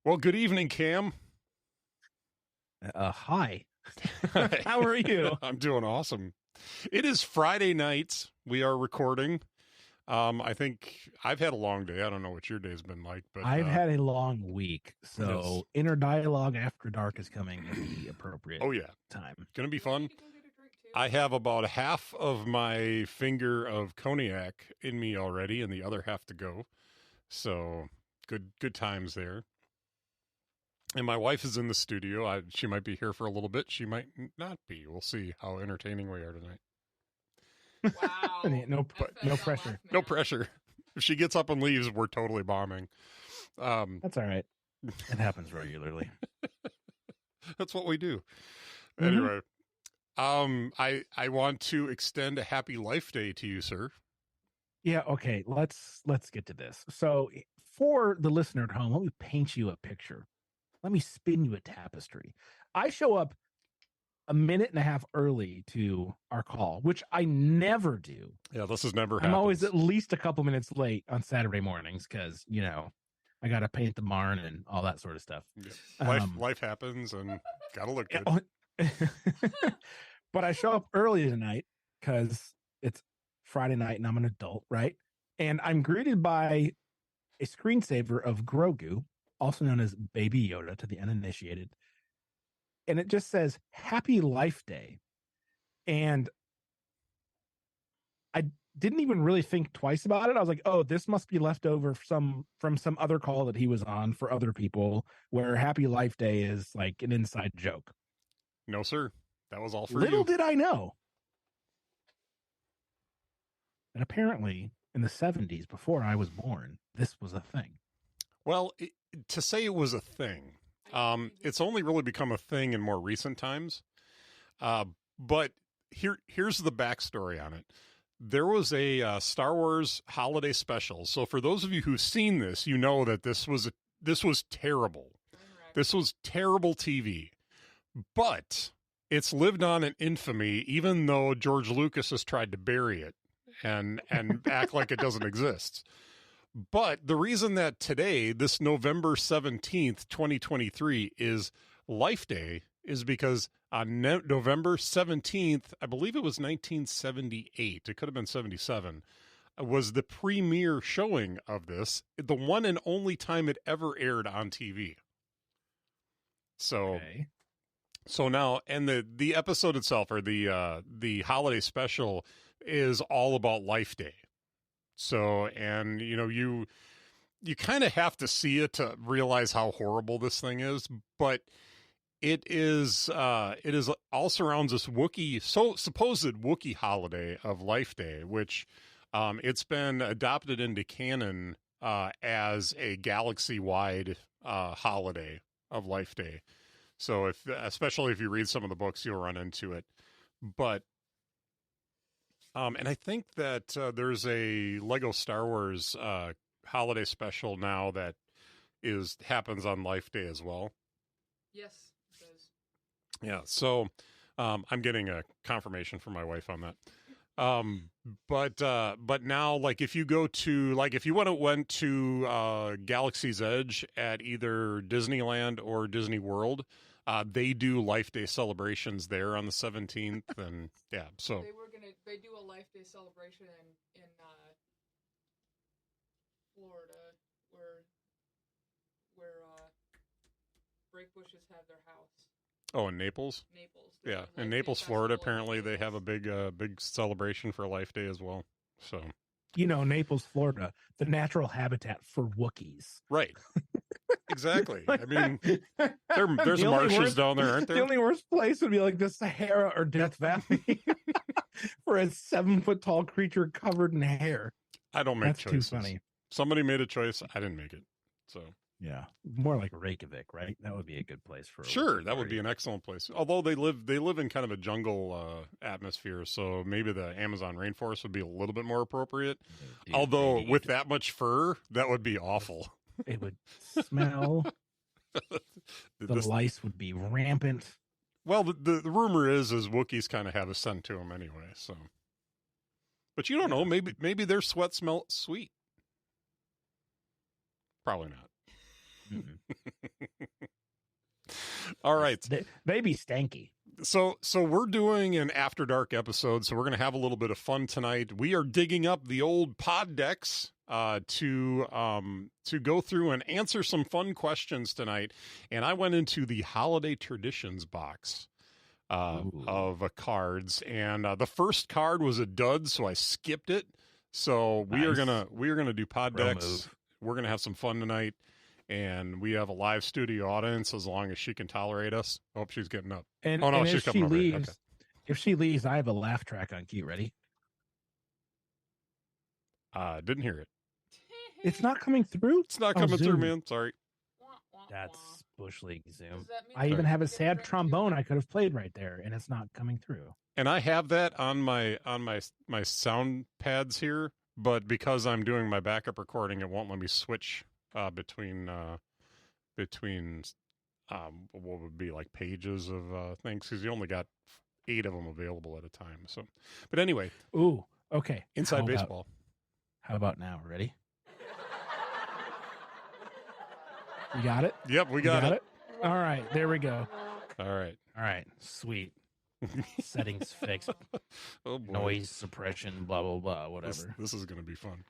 Well, good evening, Cam. Hi. How are you? I'm doing awesome. It is Friday night. We are recording. I think I've had a long day. I don't know what your day's been like, but I've had a long week, yes. so inner dialogue after dark is coming at the appropriate Oh yeah, time. gonna be fun. I have about half of my finger of cognac in me already, and the other half to go. So good times there. And my wife is in the studio. She might be here for a little bit. She might not be. We'll see how entertaining we are tonight. Wow. No pressure. No pressure. If she gets up and leaves, we're totally bombing. That's all right. It happens regularly. That's what we do. Mhm. Anyway, I want to extend a happy Life Day to you, sir. Yeah, okay. Let's get to this. So for the listener at home, let me paint you a picture. Let me spin you a tapestry. I show up a minute and a half early to our call, which I never do. Yeah, this has never I'm happened. always at least a couple minutes late on Saturday mornings because, I got to paint the barn and all that sort of stuff. Yeah. Life happens and gotta look good. But I show up early tonight because it's Friday night and I'm an adult, right? And I'm greeted by a screensaver of Grogu, also known as Baby Yoda to the uninitiated. And it just says Happy Life Day. And I didn't even really think twice about it. I was like, oh, this must be left over from some other call that he was on for other people where Happy Life Day is like an inside joke. No, sir. That was all for Little you. did I know. And apparently in the 70s, before I was born, this was a thing. Well, to say it was a thing, it's only really become a thing in more recent times. But here's the backstory on it. There was a Star Wars holiday special. So for those of you who've seen this, you know that this was terrible. This was terrible TV. But it's lived on in infamy, even though George Lucas has tried to bury it and act like it doesn't exist. But the reason that today, this November 17th, 2023, is Life Day is because on November 17th, I believe it was 1978, it could have been 77, was the premiere showing of this, the one and only time it ever aired on TV. So, Okay. so now, and the episode itself, or the holiday special, is all about Life Day. So, and you kind of have to see it to realize how horrible this thing is, but it is all surrounds this supposed Wookiee holiday of Life Day, which it's been adopted into canon as a galaxy-wide holiday of Life Day. So especially if you read some of the books, you'll run into it. But and I think that there's a Lego Star Wars holiday special now that happens on Life Day as well. Yes, it does. Yeah, so I'm getting a confirmation from my wife on that. But now, like, if you went to Galaxy's Edge at either Disneyland or Disney World, they do Life Day celebrations there on the 17th, and yeah, so they do a Life Day celebration in Florida where Breakbushes have their house. Oh, in Naples? Naples. Yeah, in Naples, Florida, apparently they have a big celebration for Life Day as well. So, Naples, Florida, the natural habitat for Wookiees. Right. Exactly. I mean, there's marshes down there, aren't there? The only worst place would be like the Sahara or Death Valley for a 7-foot tall creature covered in hair. I don't make That's choices. Too funny. Somebody made a choice. I didn't make it. So yeah, more like Reykjavik, right? That would be a good place for. Sure, that would be an excellent place. Although they live in kind of a jungle atmosphere, so maybe the Amazon rainforest would be a little bit more appropriate. Although with that much fur, that would be awful. It would smell. The lice would be rampant. Well, the rumor is Wookiees kind of have a scent to them anyway. So, but you don't know. Maybe their sweat smells sweet. Probably not. All right. They be stanky. So we're doing an After Dark episode, so we're going to have a little bit of fun tonight. We are digging up the old pod decks to go through and answer some fun questions tonight. And I went into the Holiday Traditions box of cards, and the first card was a dud, so I skipped it. So we are gonna do pod decks. Move. We're gonna have some fun tonight, and we have a live studio audience as long as she can tolerate us. I hope she's getting up. And, Oh, no, and she's if she coming over here. leaves, Okay. if she leaves, I have a laugh track on key. Ready? Didn't hear it. It's not coming through. It's not Oh, coming through, Zoom. man. Sorry. That's Bush League Zoom. Does that mean I that even you have a get sad right to- trombone I could have played right there, and it's not coming through. And I have that on my sound pads here, but because I'm doing my backup recording, it won't let me switch between what would be like pages of things, because you only got 8 of them available at a time. So, but anyway, Ooh, okay. inside How about- baseball. How about now? Ready? You got it? Yep, we You got it. All right, there we go. All right. All right, sweet. Settings fixed. Oh boy. Noise suppression, blah blah blah, whatever. This is going to be fun.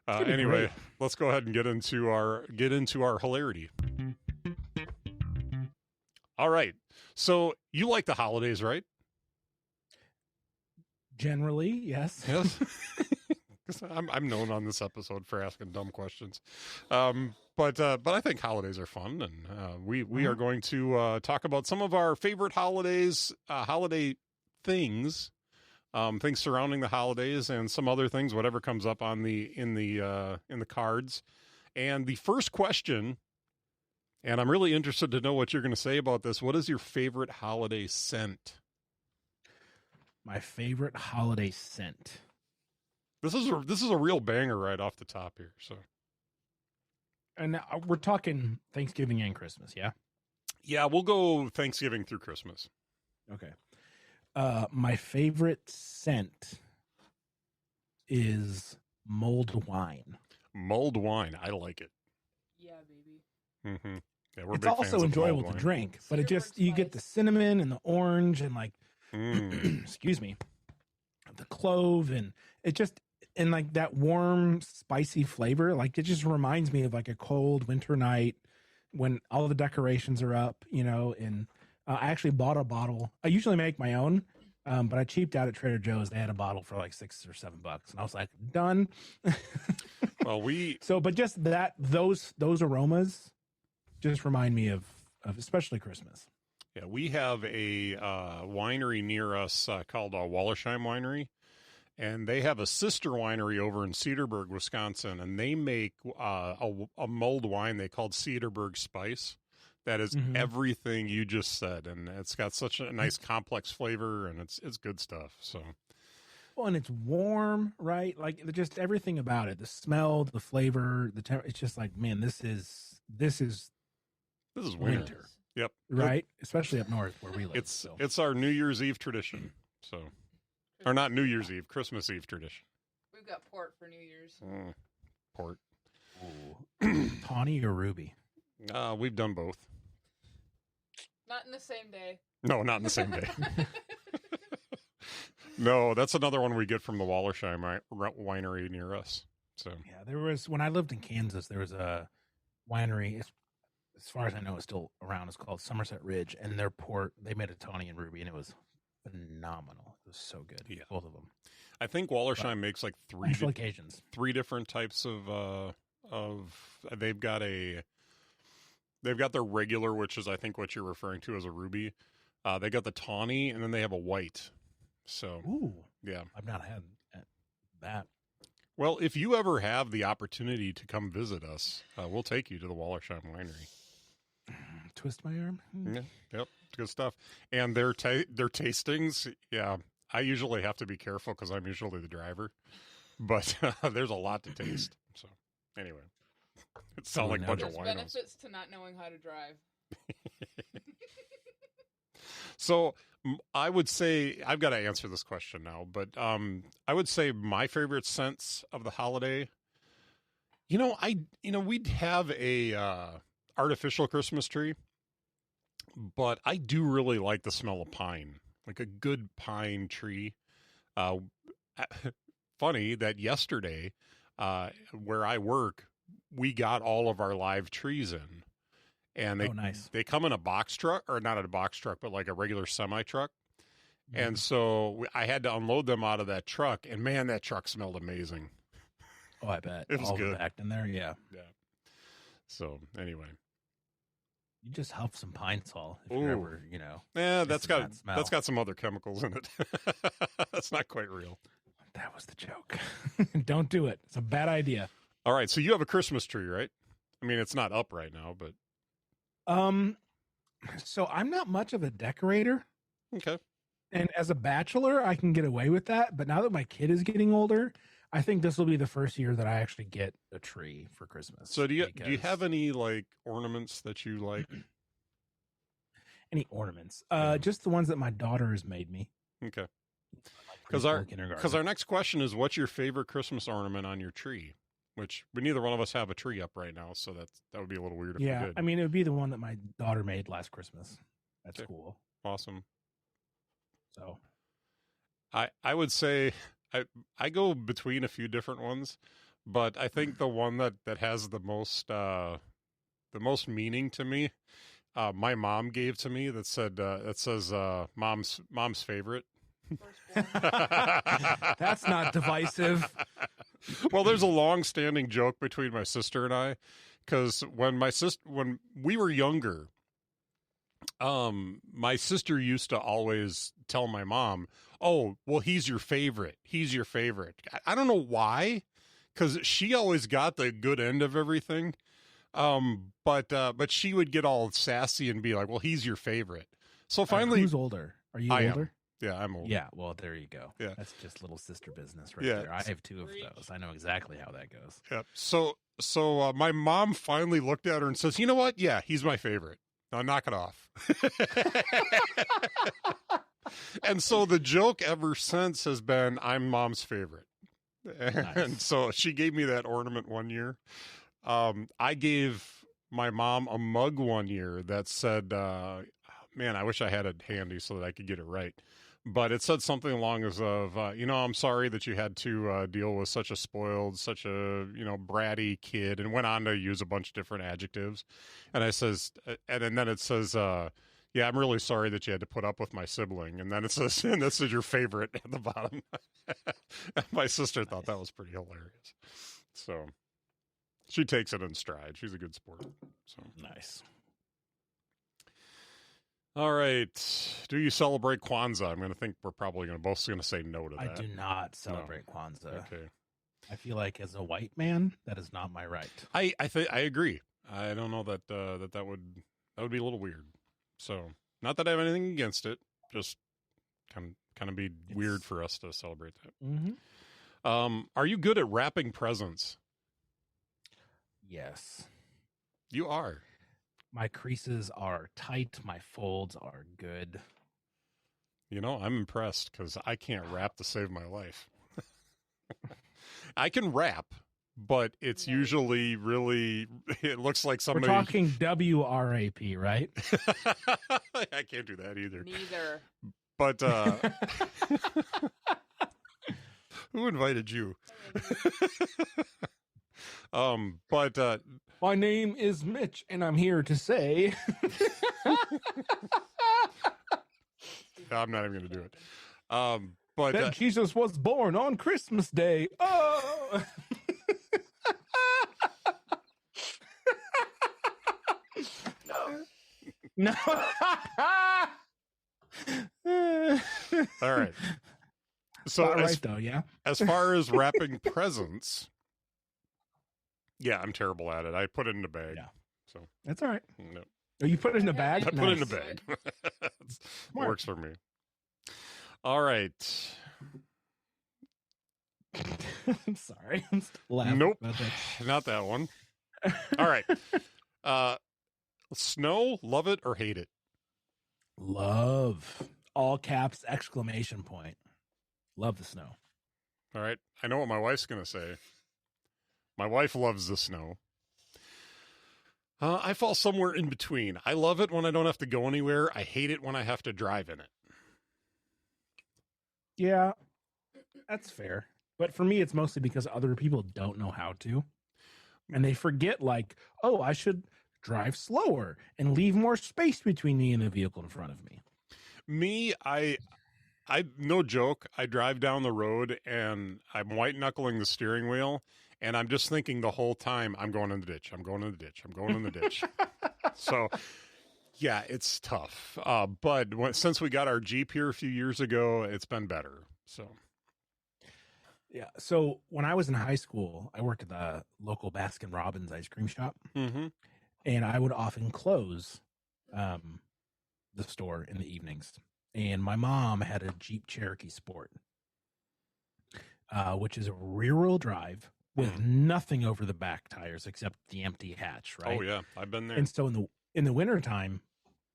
gonna be Anyway, great. let's go ahead and get into our hilarity. All right. So you like the holidays, right? Generally, yes. Yes. 'Cause I'm known on this episode for asking dumb questions, but I think holidays are fun, and we are going to talk about some of our favorite holidays, holiday things, things surrounding the holidays, and some other things, whatever comes up on in the cards. And the first question, and I'm really interested to know what you're going to say about this. What is your favorite holiday scent? My favorite holiday scent. This is a real banger right off the top here. So And we're talking Thanksgiving and Christmas, yeah? yeah, we'll go Thanksgiving through Christmas. Okay. My favorite scent is mulled wine. Mulled wine, I like it. Yeah, baby. Mm-hmm. Yeah, we're It's big fans also of enjoyable mulled to wine. drink, but it just, Cedarburg you get the spice. cinnamon and the orange and like, Mm. excuse me, the clove, and it just, and like that warm, spicy flavor, like it just reminds me of like a cold winter night when all the decorations are up, and I actually bought a bottle. I usually make my own, but I cheaped out at Trader Joe's. They had a bottle for like $6 or $7, and I was like, done. Well, But just those aromas just remind me of especially Christmas. yeah, we have a winery near us called Wallersheim Winery, and they have a sister winery over in Cedarburg, Wisconsin, and they make a mulled wine they called Cedarburg Spice. That is Mhm. everything you just said, and it's got such a nice complex flavor, and it's good stuff. So Well, and it's warm, right? Like just everything about it, the smell, the flavor, it's just like, man, this is this is winter. Winter. Yep, right, especially up north where we live. It's so. it's our New Year's Eve tradition. So, or not New Year's Eve, Christmas Eve tradition. We've got port for New Year's. Port. Tawny or ruby. We've done both. Not in the same day. No, not in the same day. No, that's another one we get from the Wallersheim winery near us. So Yeah, there was when I lived in Kansas, there was a winery. As far as I know, it's still around. It's called Somerset Ridge, and their port they made a tawny and ruby, and it was phenomenal. It was so good. Yeah. Both of them. I think Wallersheim makes like Special occasions. three different types of they've got their regular, which is I think what you're referring to as a ruby. They got the tawny, and then they have a white. So Ooh, yeah. I've not had that. Well, if you ever have the opportunity to come visit us, we'll take you to the Wallersheim Winery. Twist my arm. Yeah, yep, good stuff. And their tastings, yeah, I usually have to be careful because I'm usually the driver, but there's a lot to taste. So anyway, it sounds like a bunch of There's winos. benefits to not knowing how to drive. So I would say I've got to answer this question now, but I would say my favorite scents of the holiday. We'd have a artificial Christmas tree, but I do really like the smell of pine, like a good pine tree. Uh, Funny that yesterday, where I work, we got all of our live trees in, and Oh, nice. they come in a box truck, or not a box truck, but like a regular semi truck. And Mhm. so I had to unload them out of that truck, and man, that truck smelled amazing. Oh, I bet. It was All of good. it back in there. Yeah. Yeah. So anyway, You just huff some pine sol if Ooh. you're ever, yeah, Just in that smell. that's got some other chemicals in it. That's not quite real. That was the joke. Don't do it. It's a bad idea. All right, so you have a Christmas tree, right? I mean, it's not up right now, but So I'm not much of a decorator, okay. and as a bachelor, I can get away with that. But now that my kid is getting older, I think this will be the first year that I actually get a tree for Christmas. So do you have because- any like ornaments that you like? any ornaments? Yeah. Just the ones that my daughter has made me. Okay. Like Because preschool, our next question is, what's your favorite Christmas ornament on your tree? Which neither one of us have a tree up right now, so that would be a little weird if we yeah, did. I mean, it would be the one that my daughter made last Christmas at Okay. school. Awesome. So I would say I go between a few different ones, but I think the one that has the most meaning to me, my mom gave to me that says mom's favorite. Firstborn. that's not divisive. Well, there's a long-standing joke between my sister and I, because when we were younger, my sister used to always tell my mom, "Oh, well, he's your favorite. He's your favorite." I don't know why, because she always got the good end of everything. But she would get all sassy and be like, "Well, he's your favorite." So finally, Who's older? Are you I am. older? yeah, I'm old. Yeah, well, there you go. Yeah. That's just little sister business right Yeah. there. I have two of Preach. those. I know exactly how that goes. Yep. So my mom finally looked at her and says, "You know what? Yeah, he's my favorite. Now knock it off." And so the joke ever since has been, "I'm mom's favorite." And Nice. so she gave me that ornament one year. I gave my mom a mug one year that said, man, I wish I had it handy so that I could get it right. But it said something along as of, I'm sorry that you had to deal with such a spoiled, such a, bratty kid, and went on to use a bunch of different adjectives. And I says, and then it says, yeah, I'm really sorry that you had to put up with my sibling. And then it says, and this is your favorite at the bottom. My sister thought that was pretty hilarious. So she takes it in stride. She's a good sport. So Nice. all right. Do you celebrate Kwanzaa? I'm going to think we're probably both going to say no to that. I do not celebrate Kwanzaa. Okay. I feel like as a white man, that is not my right. I agree. I don't know that that would be a little weird. So, not that I have anything against it, just kind of be weird It's- for us to celebrate that. Mm-hmm. Are you good at wrapping presents? Yes. You are. My creases are tight. My folds are good. I'm impressed because I can't wrap to save my life. I can wrap, but it's No. usually really. It looks like We're somebody. talking WRAP, right? I can't do that either. Neither. But who invited you? But My name is Mitch, and I'm here to say. I'm not even going to do it. But that Jesus was born on Christmas Day. Oh. No. all right. So Not right though, yeah. as far as wrapping presents, yeah, I'm terrible at it. I put it in a bag. Yeah. So That's all right. no, Oh, you put it in a bag? I put it in a Nice. bag. It Smart. works for me. All right. I'm sorry. I'm still laughing Nope. about that. Not that one. All right. Snow, love it or hate it? Love. All caps, exclamation point. Love the snow. All right. I know what my wife's going to say. My wife loves the snow. I fall somewhere in between. I love it when I don't have to go anywhere. I hate it when I have to drive in it. Yeah, that's fair. But for me, it's mostly because other people don't know how to. And they forget, like, oh, I should drive slower and leave more space between me and the vehicle in front of me. Me, I no joke. I drive down the road and I'm white knuckling the steering wheel, and I'm just thinking the whole time, I'm going in the ditch. I'm going in the ditch. I'm going in the ditch. So, yeah, it's tough. But since we got our Jeep here a few years ago, it's been better. So, Yeah. So when I was in high school, I worked at the local Baskin Robbins ice cream shop, and I would often close the store in the evenings. And my mom had a Jeep Cherokee Sport, which is a rear-wheel drive with nothing over the back tires except the empty hatch, right? Oh yeah, I've been there. And so in the wintertime,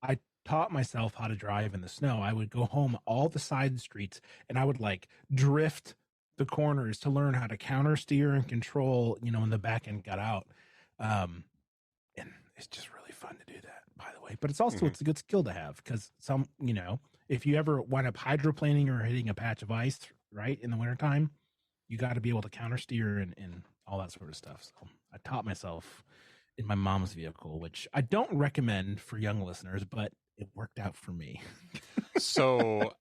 I taught myself how to drive in the snow. I would go home all the side streets and I would like drift the corners to learn how to counter steer and control, when the back end got out. And it's just really fun to do that, by the way. But it's also it's a good skill to have because if you ever wind up hydroplaning or hitting a patch of ice, right, in the wintertime, you got to be able to counter steer and all that sort of stuff. So I taught myself in my mom's vehicle, which I don't recommend for young listeners, but it worked out for me. So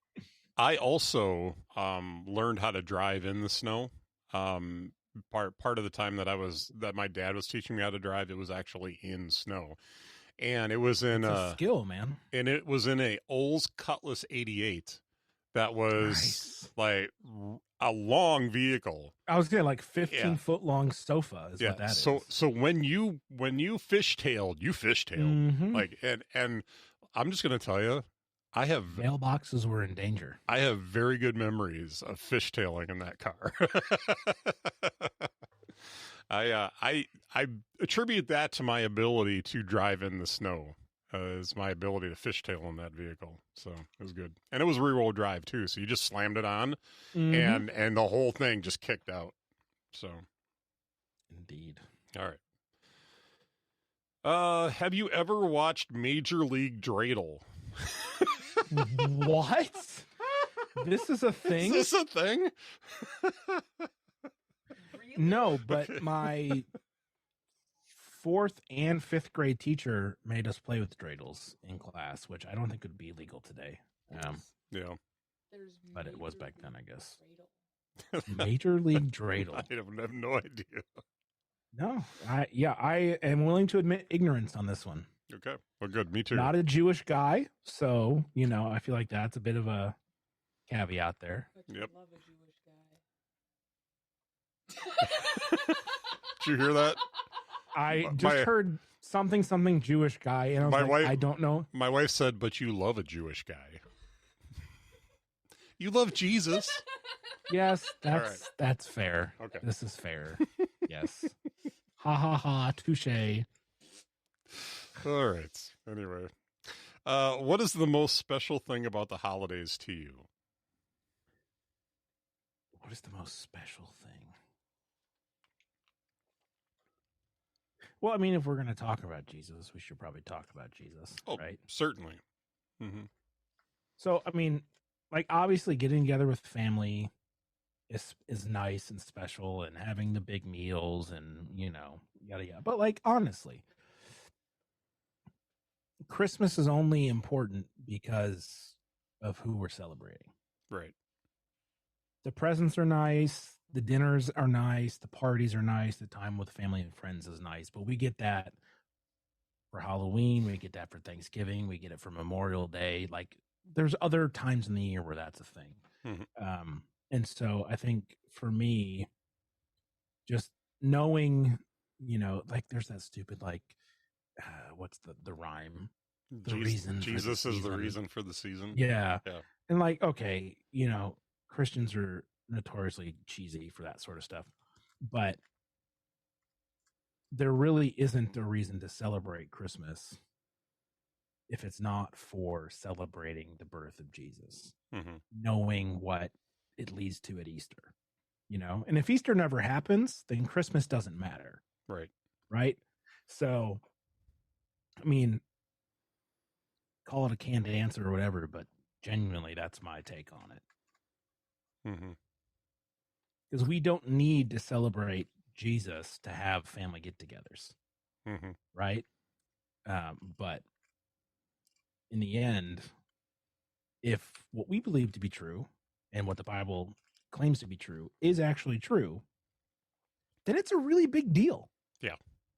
I also learned how to drive in the snow. Part of the time that my dad was teaching me how to drive, it was actually in snow. And it was in a skill, man. And it was in a Olds Cutlass 88 that was like a long vehicle. I was getting like 15-foot long sofa is what that is. So when you fishtailed, you fishtailed. Like and I'm just gonna tell you, I have mailboxes were in danger. I have very good memories of fishtailing in that car. I attribute that to my ability to drive in the snow. Is my ability to fishtail in that vehicle. So it was good. And it was rear-wheel drive too, so you just slammed it on and the whole thing just kicked out. So indeed. All right. Have you ever watched Major League Dreidel? What? This is a thing? Is this a thing? Really? No, but my 4th and 5th grade teacher made us play with dreidels in class, which I don't think would be legal today. Yeah. But it was back then, I guess. Major League Dreidel. I have no idea. No, I am willing to admit ignorance on this one. Okay. Well, good. Me too. Not a Jewish guy, so, I feel like that's a bit of a caveat there. Yep. Love a Jewish guy. Did you hear that? I just heard something Jewish guy, and I was like, I don't know. My wife said, but you love a Jewish guy. You love Jesus. Yes, that's fair. Okay. This is fair. Yes. Ha ha ha, touche. All right. Anyway, what is the most special thing about the holidays to you? What is the most special thing? Well, I mean, if we're going to talk about Jesus, we should probably talk about Jesus, right? Certainly. Mm-hmm. So, I mean, like, obviously getting together with family is nice and special, and having the big meals and, yada, yada. But, like, honestly, Christmas is only important because of who we're celebrating. Right. The presents are nice. The dinners are nice. The parties are nice. The time with family and friends is nice. But we get that for Halloween. We get that for Thanksgiving. We get it for Memorial Day. Like, there's other times in the year where that's a thing. Mm-hmm. And so I think for me, just knowing, like, there's that stupid, like, what's the rhyme? The reason Jesus is the reason for the season. Yeah. And like, okay, Christians are notoriously cheesy for that sort of stuff, but there really isn't a reason to celebrate Christmas if it's not for celebrating the birth of Jesus, knowing what it leads to at Easter, and if Easter never happens, then Christmas doesn't matter. Right. So I mean, call it a canned answer or whatever, but genuinely, that's my take on it. Mm-hmm. Because we don't need to celebrate Jesus to have family get-togethers, Mm-hmm. right? But in the end, if what we believe to be true and what the Bible claims to be true is actually true, then it's a really big deal. Yeah.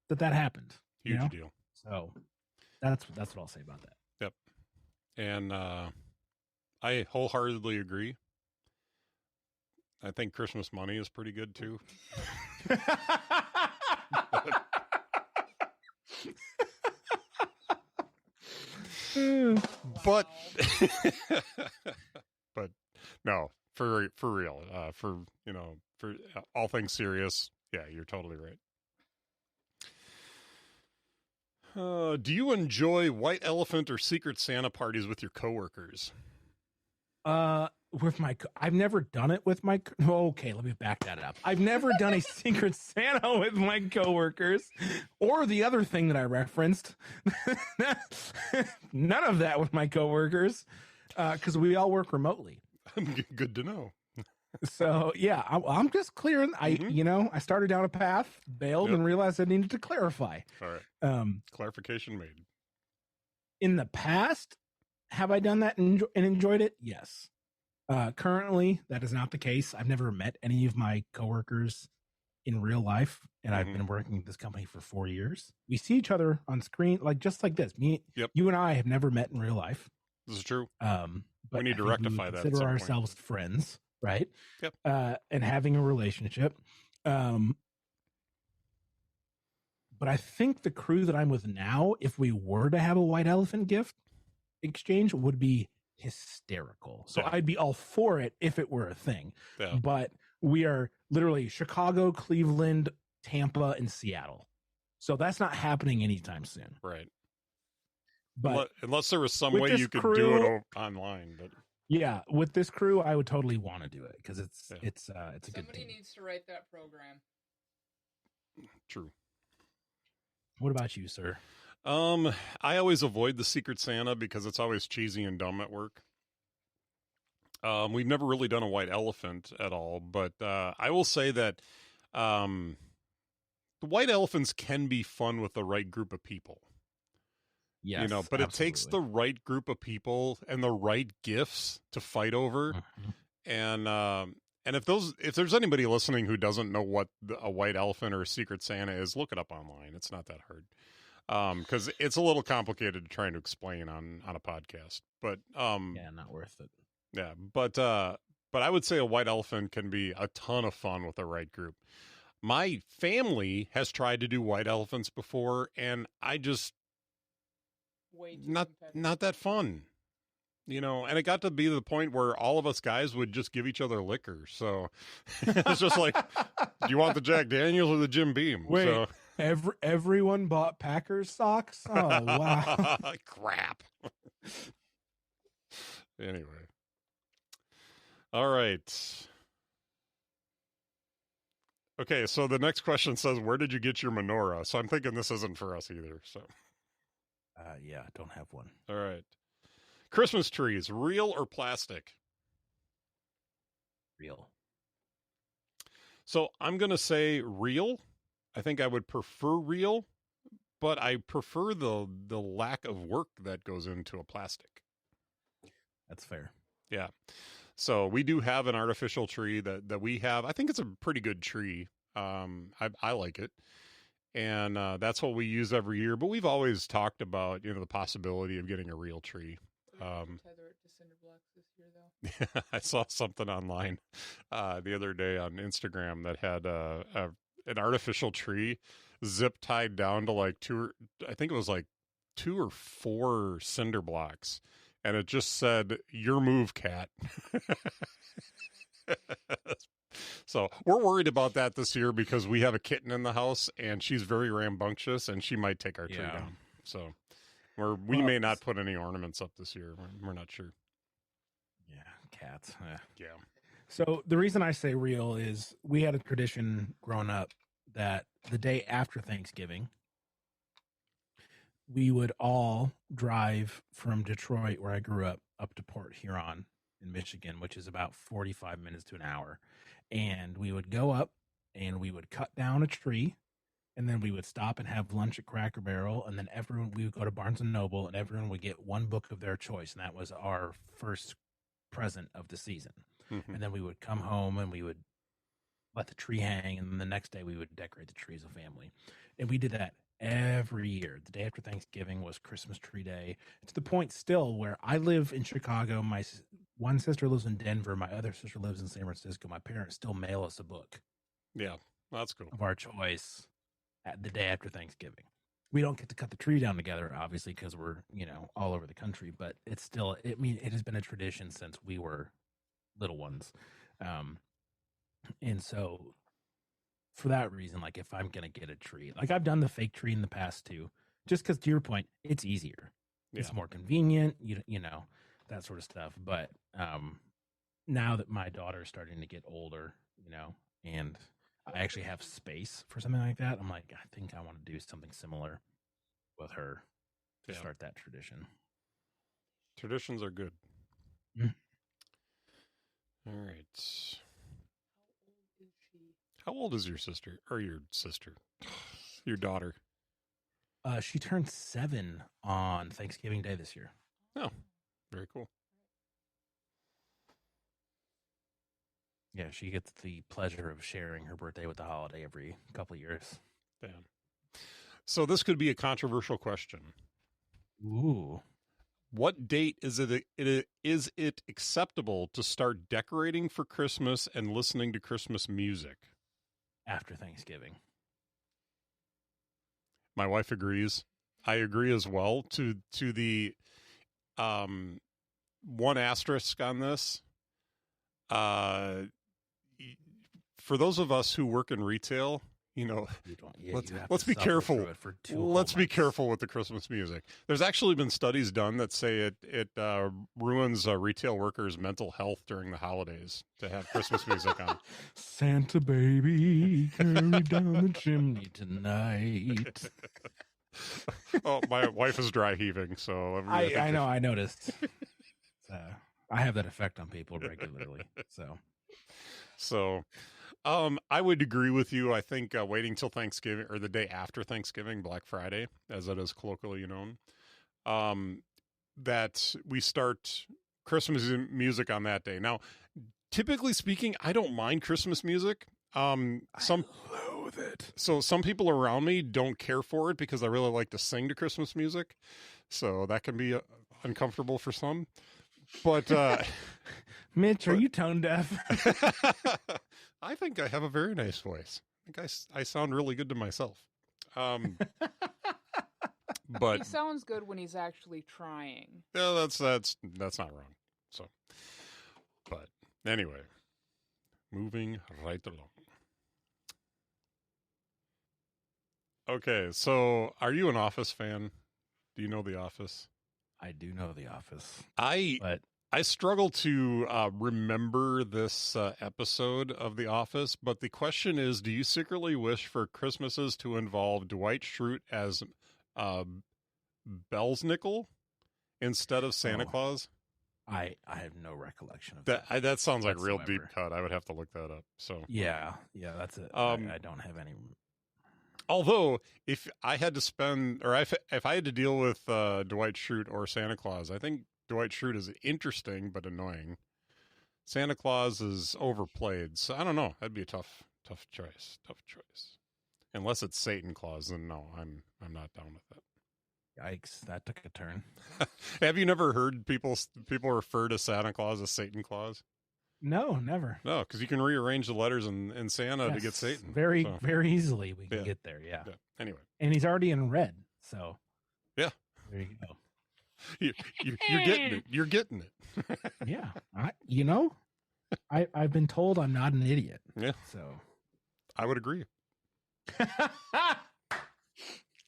That happened. Huge deal. So that's what I'll say about that. Yep. And I wholeheartedly agree. I think Christmas money is pretty good too. But but no, for real, for all things serious, yeah, you're totally right. Do you enjoy white elephant or secret Santa parties with your coworkers? I've never done it with my. Okay, let me back that up. I've never done a secret Santa with my coworkers, or the other thing that I referenced. None of that with my coworkers, because we all work remotely. Good to know. So yeah, I'm just clearing. I started down a path, bailed, and realized I needed to clarify. All right. Clarification made. In the past, have I done that and enjoyed it? Yes. Currently, that is not the case. I've never met any of my coworkers in real life, and I've been working at this company for 4 years. We see each other on screen, just like this. You and I have never met in real life. This is true. But we need to rectify that. Consider ourselves friends, right? Yep. And having a relationship. But I think the crew that I'm with now, if we were to have a white elephant gift exchange, would be hysterical. So I'd be all for it if it were a thing. Yeah. But we are literally Chicago, Cleveland, Tampa, and Seattle. So that's not happening anytime soon. Right. But unless there was some way you could do it online. But yeah, with this crew, I would totally want to do it because it's a good thing. Somebody needs to write that program. True. What about you, sir? I always avoid the Secret Santa because it's always cheesy and dumb at work. We've never really done a white elephant at all, but I will say that the white elephants can be fun with the right group of people. Yes, but absolutely. It takes the right group of people and the right gifts to fight over. Mm-hmm. And if there's anybody listening who doesn't know what a white elephant or a Secret Santa is, look it up online. It's not that hard. Because it's a little complicated to try to explain on a podcast, but not worth it. Yeah, but I would say a white elephant can be a ton of fun with the right group. My family has tried to do white elephants before, and I just not that fun, And it got to be the point where all of us guys would just give each other liquor. So it's just like, do you want the Jack Daniels or the Jim Beam? Wait. So, everyone bought Packers socks? Oh, wow. Crap. Anyway. All right. Okay, so the next question says, where did you get your menorah? So I'm thinking this isn't for us either. So, yeah, I don't have one. All right. Christmas trees, real or plastic? Real. So I'm going to say real. I think I would prefer real, but I prefer the lack of work that goes into a plastic. That's fair. Yeah. So we do have an artificial tree that we have. I think it's a pretty good tree. I like it. And that's what we use every year. But we've always talked about, the possibility of getting a real tree. I saw something online the other day on Instagram that had an artificial tree zip tied down to like two or four cinder blocks, and it just said, "Your move, cat." So we're worried about that this year because we have a kitten in the house and she's very rambunctious and she might take our tree down. So we may not put any ornaments up this year. We're not sure. Yeah, cats. Yeah. So the reason I say real is we had a tradition growing up that the day after Thanksgiving, we would all drive from Detroit, where I grew up to Port Huron in Michigan, which is about 45 minutes to an hour. And we would go up and we would cut down a tree, and then we would stop and have lunch at Cracker Barrel, and then we would go to Barnes and Noble, and everyone would get one book of their choice, and that was our first present of the season. Mhm. And then we would come home and we would let the tree hang, and then the next day we would decorate the tree as a family. And we did that every year. The day after Thanksgiving was Christmas tree day, to the point still where I live in Chicago. My one sister lives in Denver. My other sister lives in San Francisco. My parents still mail us a book Yeah, that's cool. of our choice at the day after Thanksgiving. We don't get to cut the tree down together, obviously, because we're, all over the country, but it's still, it has been a tradition since we were little ones. And so for that reason, like if I'm going to get a tree, like I've done the fake tree in the past too, just because to your point, it's easier. It's Yeah. more convenient, that sort of stuff. But now that my daughter's starting to get older, and I actually have space for something like that, I'm like, I think I want to do something similar with her to Yeah. start that tradition. Traditions are good. Mm. All right. How old is she? How old is your sister? Or your sister? Your daughter? She turned 7 on Thanksgiving Day this year. Oh, very cool. Yeah, she gets the pleasure of sharing her birthday with the holiday every couple of years. Damn. So this could be a controversial question. Ooh. What date is it acceptable to start decorating for Christmas and listening to Christmas music? After Thanksgiving. My wife agrees. I agree as well. To the one asterisk on this. For those of us who work in retail, let's be careful. Let's be careful with the Christmas music. There's actually been studies done that say it ruins retail workers' mental health during the holidays to have Christmas music on. Santa baby, carry down the chimney tonight. Oh, my wife is dry heaving, so I know. I noticed. I have that effect on people regularly. So. I would agree with you. I think waiting till Thanksgiving or the day after Thanksgiving, Black Friday, as it is colloquially known, that we start Christmas music on that day. Now, typically speaking, I don't mind Christmas music. I loathe it. So some people around me don't care for it because I really like to sing to Christmas music. So that can be uncomfortable for some. But Mitch, are you tone deaf? I think I have a very nice voice. I think I sound really good to myself. But He sounds good when he's actually trying. yeah, that's not wrong. So, but anyway, moving right along. Okay, so are you an Office fan? Do you know The Office? I do know The Office, I struggle to remember this episode of The Office, but the question is, do you secretly wish for Christmases to involve Dwight Schrute as Belsnickel instead of Santa Claus? I have no recollection of That sounds like real deep whatsoever. cut. I would have to look that up. So Yeah, that's it. I don't have any. although if I had to spend, or if I had to deal with Dwight Schrute or Santa Claus, I think Dwight Schrute is interesting but annoying. Santa Claus is overplayed, so I don't know. That'd be a tough choice. Unless it's Satan Claus, then no, I'm not down with that. Yikes! That took a turn. Have you never heard people refer to Santa Claus as Satan Claus? No, never. No, because you can rearrange the letters in Santa to get Yes, Satan. Very, So, very easily we can Yeah. get there. Yeah. anyway, And he's already in red, so Yeah. there you go. you're getting it. You're getting it. Yeah, I've been told I'm not an idiot. Yeah. So I would agree.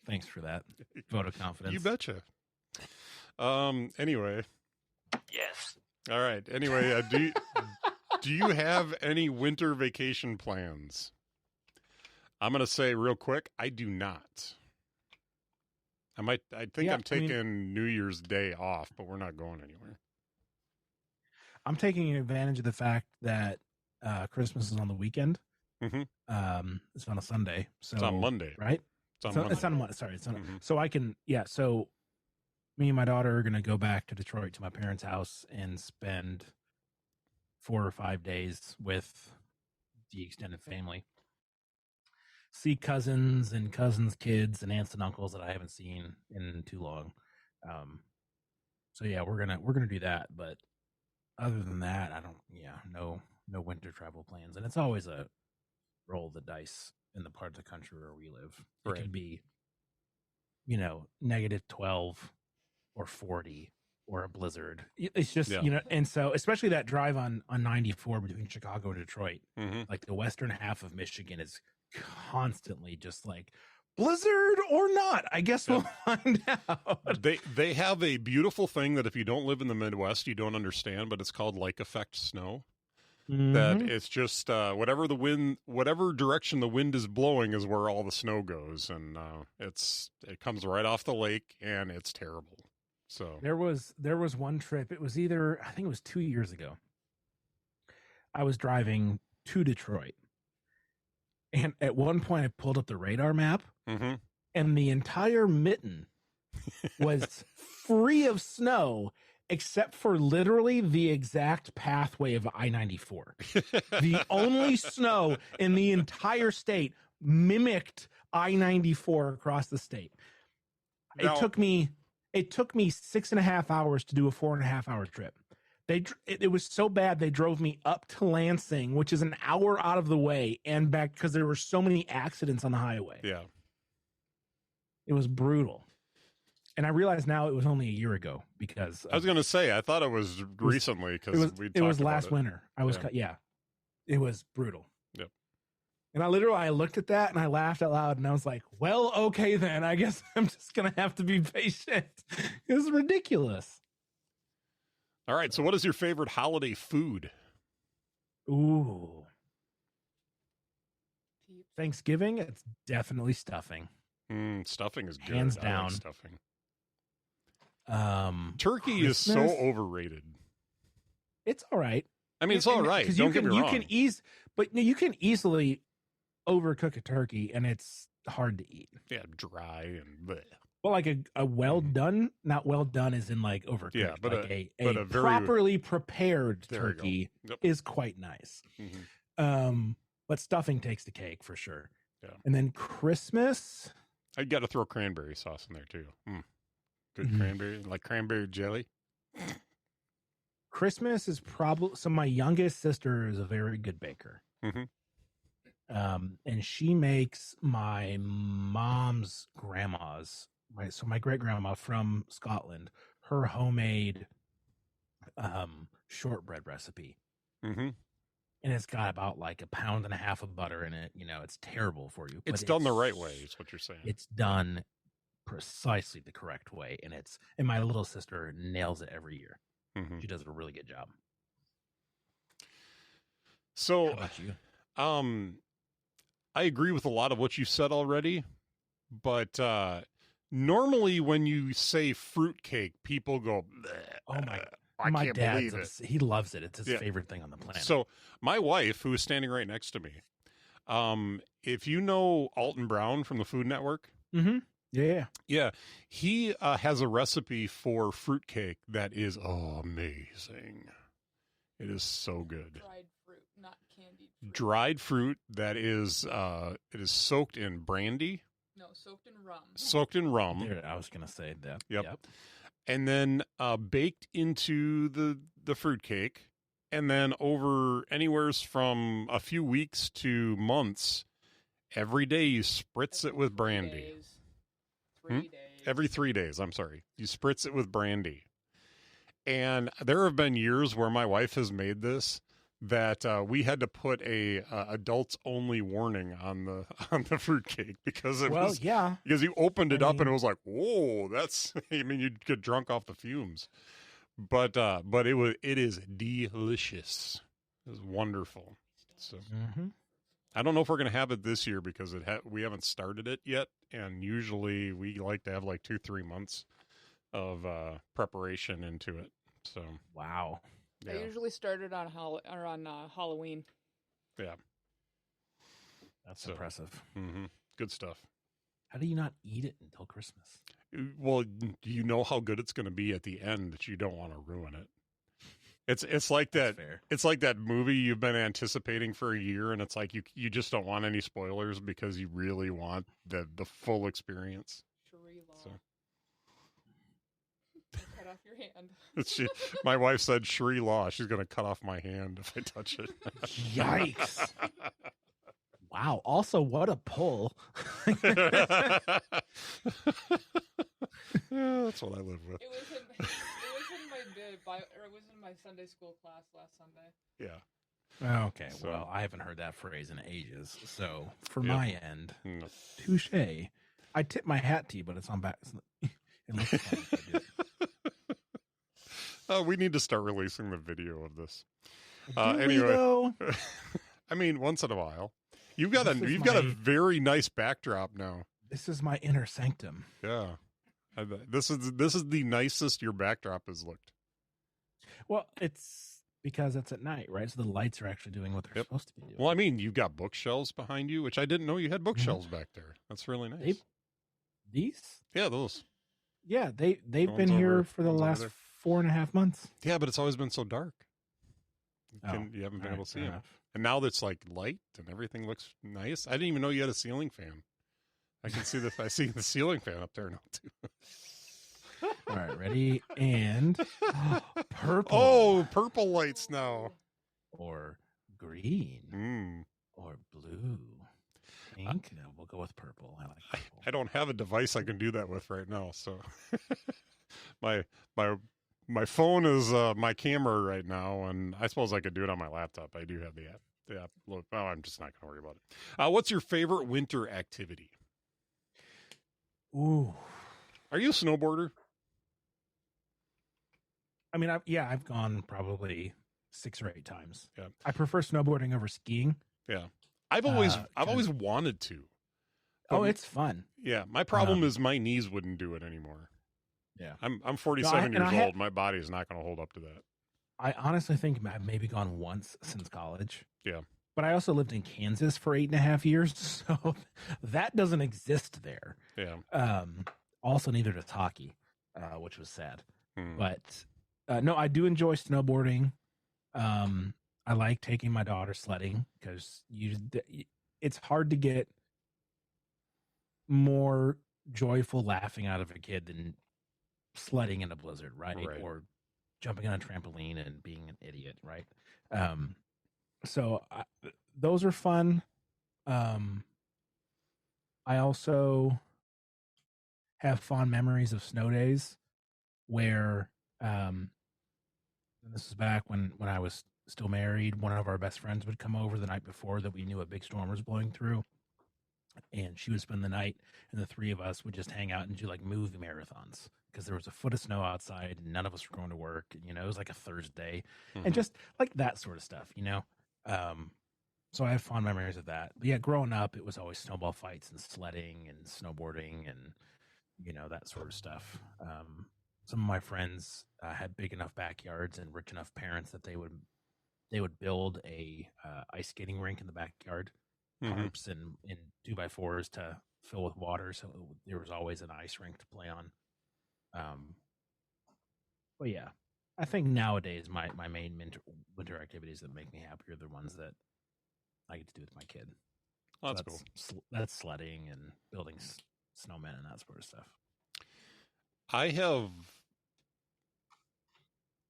thanks for that vote of confidence. You betcha. Anyway. Yes. All right. Anyway, do you have any winter vacation plans? I'm going to say real quick, I do not. I think Yeah, I'm taking New Year's Day off, but we're not going anywhere. I'm taking advantage of the fact that Christmas is on the weekend. Mm-hmm. It's on a Sunday, so It's on Monday. right? It's on So Monday. it's on Monday. Sorry, it's on. Mhm. So I can, yeah. So me and my daughter are going to go back to Detroit to my parents' house and spend 4 or 5 days with the extended family. See cousins and cousins' kids and aunts and uncles that I haven't seen in too long. So yeah, we're gonna do that. But other than that, I don't. Yeah, no winter travel plans, and it's always a roll of the dice in the part of the country where we live. It Right. could be, -12 or 40 or a blizzard. It's just, Yeah. and so especially that drive on 94 between Chicago and Detroit, Mm-hmm. like the western half of Michigan is constantly just like blizzard or not. I guess we'll find out. They have a beautiful thing that if you don't live in the Midwest, you don't understand, but it's called lake effect snow. That Mhm. it's just whatever direction the wind is blowing is where all the snow goes, and it comes right off the lake, and it's terrible. So There was one trip. It was I think it was 2 years ago. I was driving to Detroit, and at one point I pulled up the radar map, mm-hmm. and the entire mitten was free of snow except for literally the exact pathway of I-94. The only snow in the entire state mimicked I-94 across the state. Now- It took me 6.5 hours to do a 4.5 hour trip. It was so bad they drove me up to Lansing, which is an hour out of the way, and back because there were so many accidents on the highway. yeah. It was brutal. And I realize now it was only a year ago because I was going to say I thought it was recently because it was last winter. It was brutal. Yep. And I looked at that and I laughed out loud and I was like, well, okay, then I guess I'm just going to have to be patient. It was ridiculous. All right. So, what is your favorite holiday food? Ooh, Deep. Thanksgiving, it's definitely stuffing. Stuffing is good. Hands I like down. stuffing. Turkey Christmas, is so overrated. It's all right. I mean, it's all right. 'Cause Don't get me wrong. you can easily overcook a turkey and it's hard to eat. Yeah, dry and bleh. Well, like a well done, not well done as in like overcooked. Yeah, but like a a very- properly prepared There you go. turkey Yep. is quite nice. Mhm. But stuffing takes the cake for sure. Yeah. And then Christmas, I got to throw cranberry sauce in there too. Good Mhm. cranberry, like cranberry jelly. Christmas is probably so. My youngest sister is a very good baker. Mhm. And she makes my mom's grandma's, my great grandma from Scotland, her homemade shortbread recipe. Mm-hmm. And it's got about like 1.5 pounds of butter in it. It's terrible for you. It's but done the right way, is what you're saying. It's done precisely the correct way, and my little sister nails it every year. Mhm. She does a really good job. How So, about you? I agree with a lot of what you said already, but normally when you say fruitcake, people go, "Bleh, Oh my! I My can't dad's believe it." he loves it. It's his Yeah. favorite thing on the planet. So, my wife, who is standing right next to me, if you know Alton Brown from the Food Network, yeah. he has a recipe for fruitcake that is amazing. It is so good. Dried fruit, not candied fruit. Dried fruit that is it is soaked in brandy, No, soaked in rum. soaked in rum, There, I was gonna say that. Yep. and then baked into the fruitcake, and then over anywheres from a few weeks to months, every day you spritz it with brandy. 3 days. Every 3 days, I'm sorry. You spritz it with brandy. And there have been years where my wife has made this that we had to put a adults only warning on the on the fruitcake because it was yeah. because you opened it I up and mean- it was like, whoa, that's I mean you'd get drunk off the fumes. But it is delicious. It was wonderful. So Mm-hmm. I don't know if we're going to have it this year because we haven't started it yet, and usually we like to have like 2-3 months of preparation into it. So Wow. yeah, I usually started on Halloween. yeah, That's So- impressive. good stuff. How do you not eat it until Christmas? Well, you know how good it's going to be at the end that you don't want to ruin it. It's like that. That's fair. It's like that movie you've been anticipating for a year, and it's like you just don't want any spoilers because you really want the full experience. Shri Law. So. Cut off your hand. My wife said Shri Law. She's going to cut off my hand if I touch it. Yikes. Wow. Also, what a pull. Yeah, that's what I live with. It was in my it was in my Sunday school class last Sunday. Yeah. Okay. So- Well, I haven't heard that phrase in ages. So, for Yep. my end, No. touche. I tip my hat to you, but it's on back. It looks funny if I do it. We need to start releasing the video of this. Do we, Anyway. though? I mean, once in a while. You've got This is you've got a my- very nice backdrop now. This is my inner sanctum. Yeah. This is the nicest your backdrop has looked. Well, it's because it's at night, right? So the lights are actually doing what they're Yep. supposed to be doing. Well, I mean, you've got bookshelves behind you, which I didn't know you had bookshelves back there. That's really nice. These? Yeah, those. Yeah, they've The ones been here over- for the ones over last there. 4.5 months. Yeah, but it's always been so dark. Oh, You haven't been all able right, to see fair them. enough. And now that's like light and everything looks nice. I didn't even know you had a ceiling fan. I can see I see the ceiling fan up there now too. All right, ready? And purple. Oh, purple lights now. Or green. Mm. Or blue. Pink. No, we'll go with purple. I like purple. I don't have a device I can do that with right now, so my phone is my camera right now, and I suppose I could do it on my laptop. I do have the app. The app. Look, oh, I'm just not going to worry about it. What's your favorite winter activity? Ooh. Are you a snowboarder? I mean, I've gone probably 6 or 8 times. Yeah. I prefer snowboarding over skiing. I've always Kind of- wanted to. Oh, But- it's fun. Yeah, my problem Um, is my knees wouldn't do it anymore. Yeah. I'm 47 and I years had- old. My body is not going to hold up to that. I honestly think I've maybe gone once since college. Yeah. But I also lived in Kansas for 8.5 years, so that doesn't exist there. Yeah. Also, neither does hockey, which was sad. Hmm. But no, I do enjoy snowboarding. I like taking my daughter sledding because it's hard to get more joyful laughing out of a kid than sledding in a blizzard, right? Right. Or jumping on a trampoline and being an idiot, right? So those are fun. I also have fond memories of snow days where, and this is back when I was still married. One of our best friends would come over the night before that we knew a big storm was blowing through, and she would spend the night, and the 3 of us would just hang out and do like movie marathons because there was a foot of snow outside and none of us were going to work. You know, it was like a Thursday, Mhm. and just like that sort of stuff, you know. So I have fond memories of that. But yeah, growing up, it was always snowball fights and sledding and snowboarding and that sort of stuff. Some of my friends had big enough backyards and rich enough parents that they would build a ice skating rink in the backyard, Mhm. tarps and 2x4s to fill with water, so there was always an ice rink to play on. But yeah, I think nowadays my main winter activities that make me happy are the ones that I get to do with my kid. Oh, So that's cool. That's sledding and building snowmen and that sort of stuff.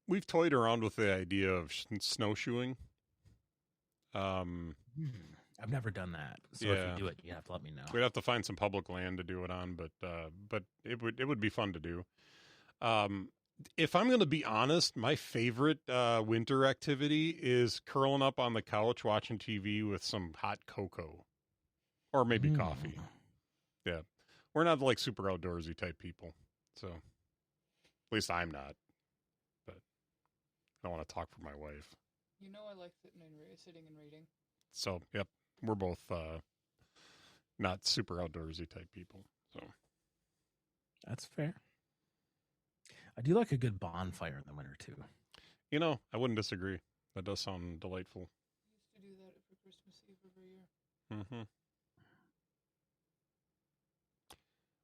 We've toyed around with the idea of snowshoeing. I've never done that, so if Yeah. you do it, you have to let me know. We'd have to find some public land to do it on, but it would be fun to do. If I'm going to be honest, my favorite winter activity is curling up on the couch watching TV with some hot cocoa, or maybe coffee. Yeah, we're not like super outdoorsy type people, so at least I'm not. But I don't want to talk for my wife. You know I like sitting and reading. So, yep, we're both not super outdoorsy type people. So That's fair. I do like a good bonfire in the winter too. I wouldn't disagree. That does sound delightful. Used to do that for Christmas Eve every year. Mm-hmm.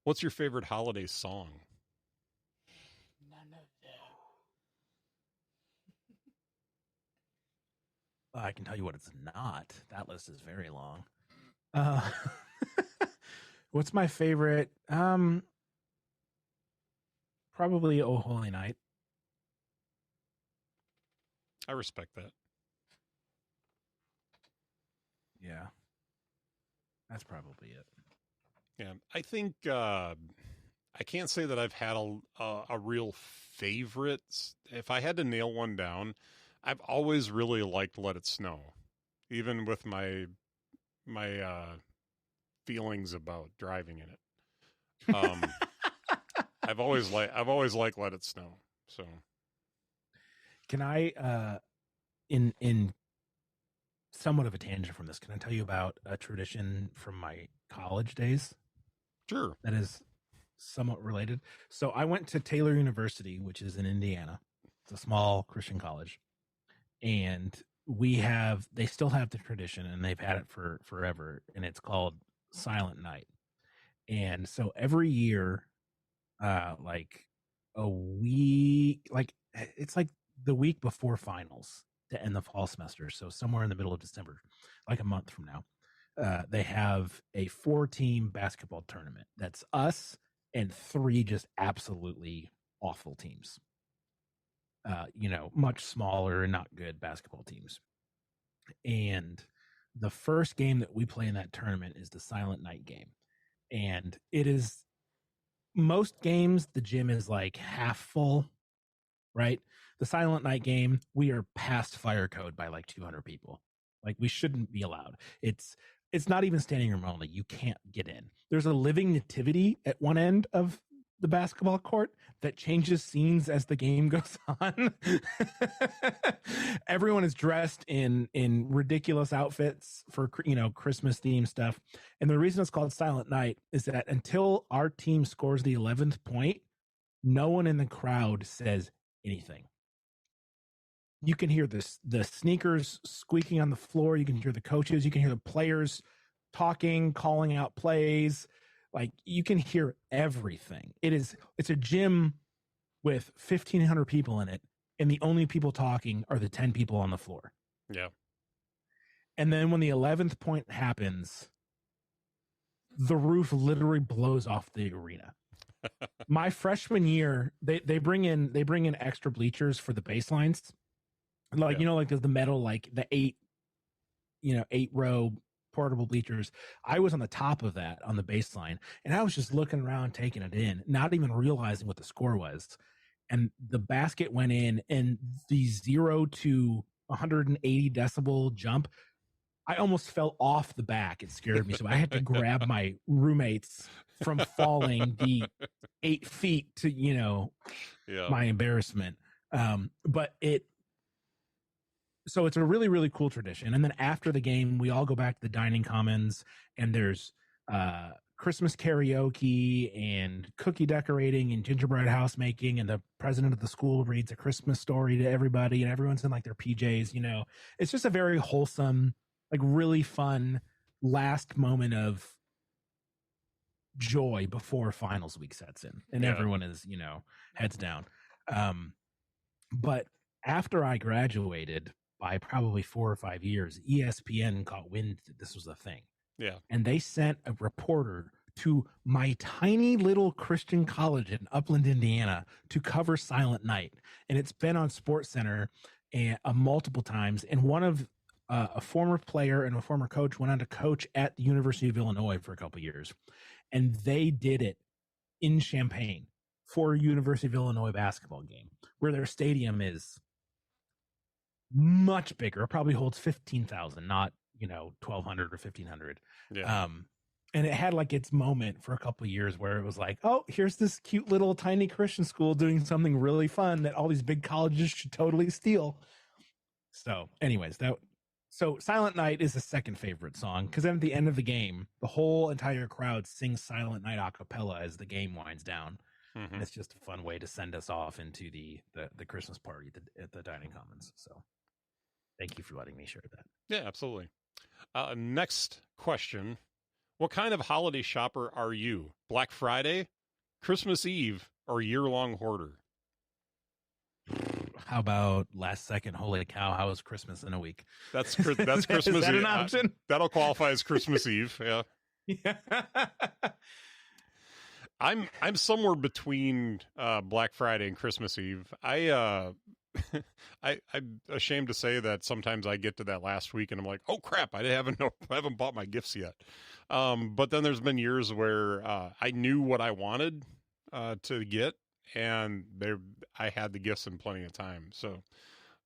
What's your favorite holiday song? None of them. I can tell you what it's not. That list is very long. Uh, what's my favorite? Probably "Oh Holy Night." I respect that. Yeah, that's probably it. Yeah, I think I can't say that I've had a real favorite. If I had to nail one down, I've always really liked "Let It Snow," even with my feelings about driving in it. I've always liked "Let It Snow." So, can I, in somewhat of a tangent from this, can I tell you about a tradition from my college days? sure. That is somewhat related. So I went to Taylor University, which is in Indiana. It's a small Christian college. And they still have the tradition, and they've had it for forever. And it's called Silent Night. And so every year, like a week, it's like the week before finals to end the fall semester. So somewhere in the middle of December, like a month from now, they have a 4-team basketball tournament. That's us and 3 just absolutely awful teams. Much smaller and not good basketball teams. And the first game that we play in that tournament is the Silent Night game. And it is, most games, the gym is like half full, right? The Silent Night game, we are past fire code by like 200 people. Like, we shouldn't be allowed. It's not even standing room only. You can't get in. There's a living nativity at one end of the basketball court that changes scenes as the game goes on. Everyone is dressed in ridiculous outfits for Christmas themed stuff. And the reason it's called Silent Night is that until our team scores the 11th point, no one in the crowd says anything. You can hear the sneakers squeaking on the floor. You can hear the coaches. You can hear the players talking, calling out plays. Like, you can hear everything. It's a gym with 1,500 people in it, and the only people talking are the 10 people on the floor. Yeah. And then when the 11th point happens, the roof literally blows off the arena. My freshman year, they bring in extra bleachers for the baselines. Like, like the metal, like the 8-row portable bleachers. I was on the top of that on the baseline, and I was just looking around, taking it in, not even realizing what the score was. And the basket went in, and the 0 to 180 decibel jump, I almost fell off the back. It scared me. So I had to grab my roommates from falling the 8 feet to, my embarrassment. So it's a really, really cool tradition. And then after the game, we all go back to the dining commons, and there's Christmas karaoke and cookie decorating and gingerbread house making. And the president of the school reads a Christmas story to everybody, and everyone's in like their PJs. It's just a very wholesome, like really fun last moment of joy before finals week sets in, and everyone is, heads down. But after I graduated, by probably 4 or 5 years, ESPN caught wind that this was a thing. Yeah. And they sent a reporter to my tiny little Christian college in Upland, Indiana, to cover Silent Night. And it's been on SportsCenter multiple times. And one of a former player and a former coach went on to coach at the University of Illinois for a couple of years. And they did it in Champaign for a University of Illinois basketball game, where their stadium is much bigger. It probably holds 15,000, not 1,200 or 1,500. Yeah. And it had like its moment for a couple of years where it was like, oh, here's this cute little tiny Christian school doing something really fun that all these big colleges should totally steal. So anyways, So Silent Night is the second favorite song because then at the end of the game, the whole entire crowd sings Silent Night a cappella as the game winds down. Mhm. And it's just a fun way to send us off into the Christmas party at the Dining Commons. So thank you for letting me share that. Yeah, absolutely. Next question. What kind of holiday shopper are you? Black Friday, Christmas Eve, or year-long hoarder? How about last second? Holy cow! How is Christmas in a week? That's Christmas Is that Eve. an option? That'll qualify as Christmas Eve. Yeah. Yeah. I'm somewhere between Black Friday and Christmas Eve. I'm ashamed to say that sometimes I get to that last week and I'm like, oh crap, I haven't bought my gifts yet. But then there's been years where I knew what I wanted to get, and I had the gifts in plenty of time. So,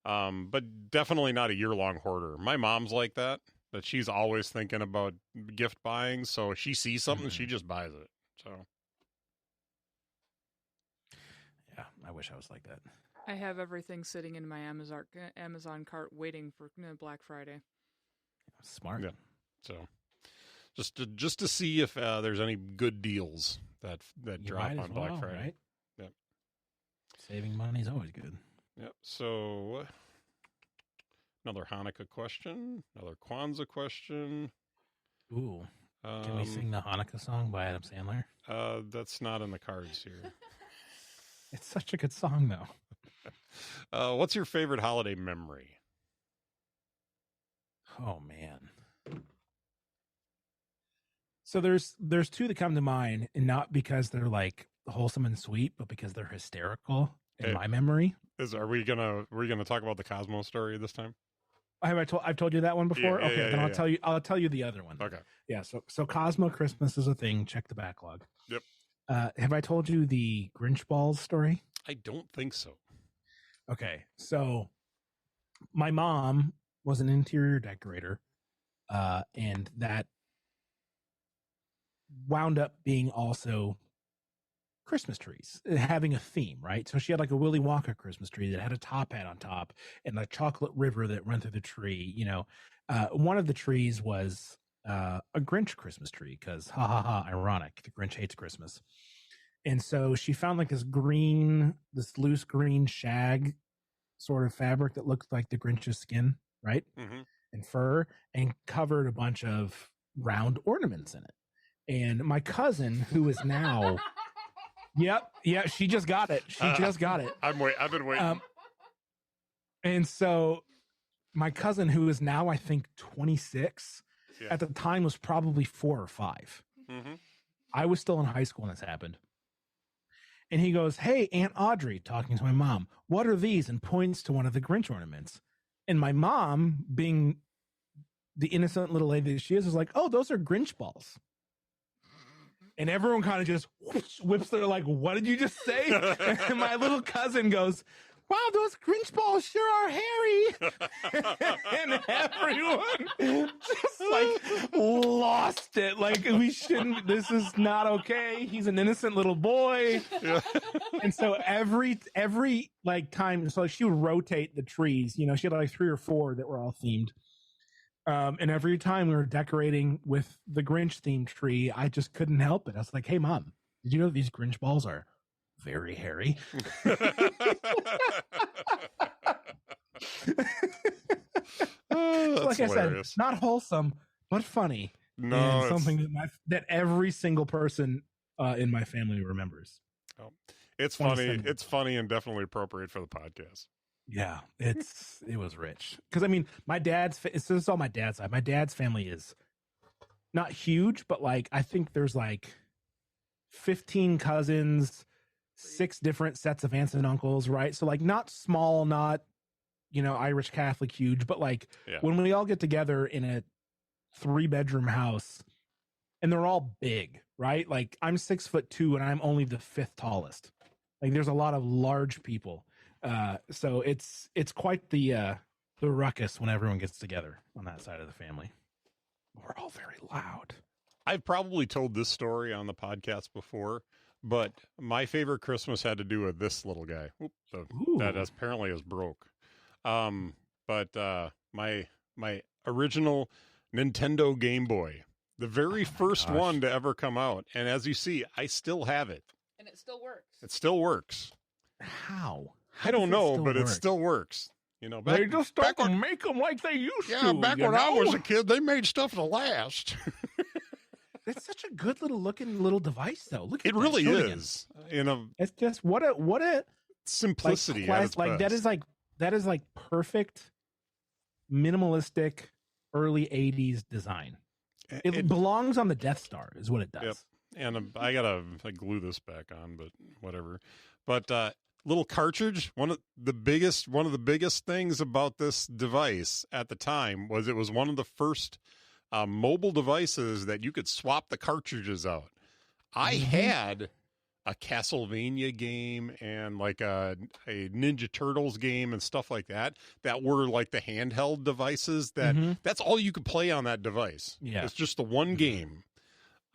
but definitely not a year-long hoarder. My mom's like that she's always thinking about gift buying. So if she sees something, she just buys it. So. Yeah, I wish I was like that. I have everything sitting in my Amazon cart waiting for Black Friday. Smart. Yeah. So just to see if there's any good deals that drop on Black Friday. Right? Yep. Saving money is always good. Yep. So another Hanukkah question, another Kwanzaa question. Ooh. Can we sing the Hanukkah song by Adam Sandler? That's not in the cards here. It's such a good song, though. What's your favorite holiday memory? Oh man. So there's two that come to mind, and not because they're like wholesome and sweet, but because they're hysterical in my memory. Are we gonna talk about the Cosmo story this time? I've told you that one before? Yeah, okay, then I'll tell you the other one. Okay. Yeah, so Cosmo Christmas is a thing. Check the backlog. Yep. Have I told you the Grinch balls story? I don't think so. Okay, so my mom was an interior decorator, and that wound up being also Christmas trees, having a theme, right? So she had like a Willy Wonka Christmas tree that had a top hat on top and a chocolate river that ran through the tree. You know, one of the trees was a Grinch Christmas tree because, ha ha ha, ironic. The Grinch hates Christmas. And so she found like this loose green shag sort of fabric that looked like the Grinch's skin, right? Mm-hmm. And fur, and covered a bunch of round ornaments in it. And my cousin, who is now, yep, she just got it. I've been waiting. And so my cousin, who is now, I think, 26, at the time was probably 4 or 5. Mm-hmm. I was still in high school when this happened. And he goes, "Hey, Aunt Audrey," talking to my mom, "what are these?" And points to one of the Grinch ornaments. And my mom, being the innocent little lady that she is, was like, "Oh, those are Grinch balls." And everyone kind of just whips their like, "What did you just say?" And my little cousin goes, "Wow, those Grinch balls sure are hairy." And everyone just like lost it. Like, we shouldn't, this is not okay. He's an innocent little boy. Yeah. And so every like time, so she would rotate the trees. You know, she had like 3 or 4 that were all themed. And every time we were decorating with the Grinch themed tree, I just couldn't help it. I was like, "Hey, Mom, did you know these Grinch balls are very hairy?" That's like hilarious. I said, not wholesome, but funny. No, and it's something that every single person in my family remembers. it's funny. It's funny and definitely appropriate for the podcast. Yeah, it was rich because I mean, my dad's. This is all my dad's side. My dad's family is not huge, but like I think there's like 15 cousins, 6 different sets of aunts and uncles, right? So like not small, not Irish Catholic huge, but like when we all get together in a 3-bedroom house, and they're all big, right? Like I'm 6'2" and I'm only the 5th tallest. Like there's a lot of large people. So it's quite the ruckus when everyone gets together on that side of the family. We're all very loud. I've probably told this story on the podcast before, but my favorite Christmas had to do with this little guy. That apparently is broke. But my original Nintendo Game Boy, the very first gosh. one to ever come out. And as you see, I still have it. And it still works. It still works. How? I don't know, still but it work? still works. You know, They just back don't make them like they used yeah, to. back you when I was know? a kid, they made stuff to last. It's such a good looking little device, though. Look at It that. really Show it again. is. You know, It's just what a simplicity. like, at class, its like best. that is like perfect minimalistic early 80s design. It belongs on the Death Star is what it does. Yep. And I gotta glue this back on, but whatever. But little cartridge. One of the biggest things about this device at the time was it was one of the first mobile devices that you could swap the cartridges out. I had a Castlevania game and like a Ninja Turtles game and stuff like that were like the handheld devices that's all you could play on that device. Yeah. It's just the one game.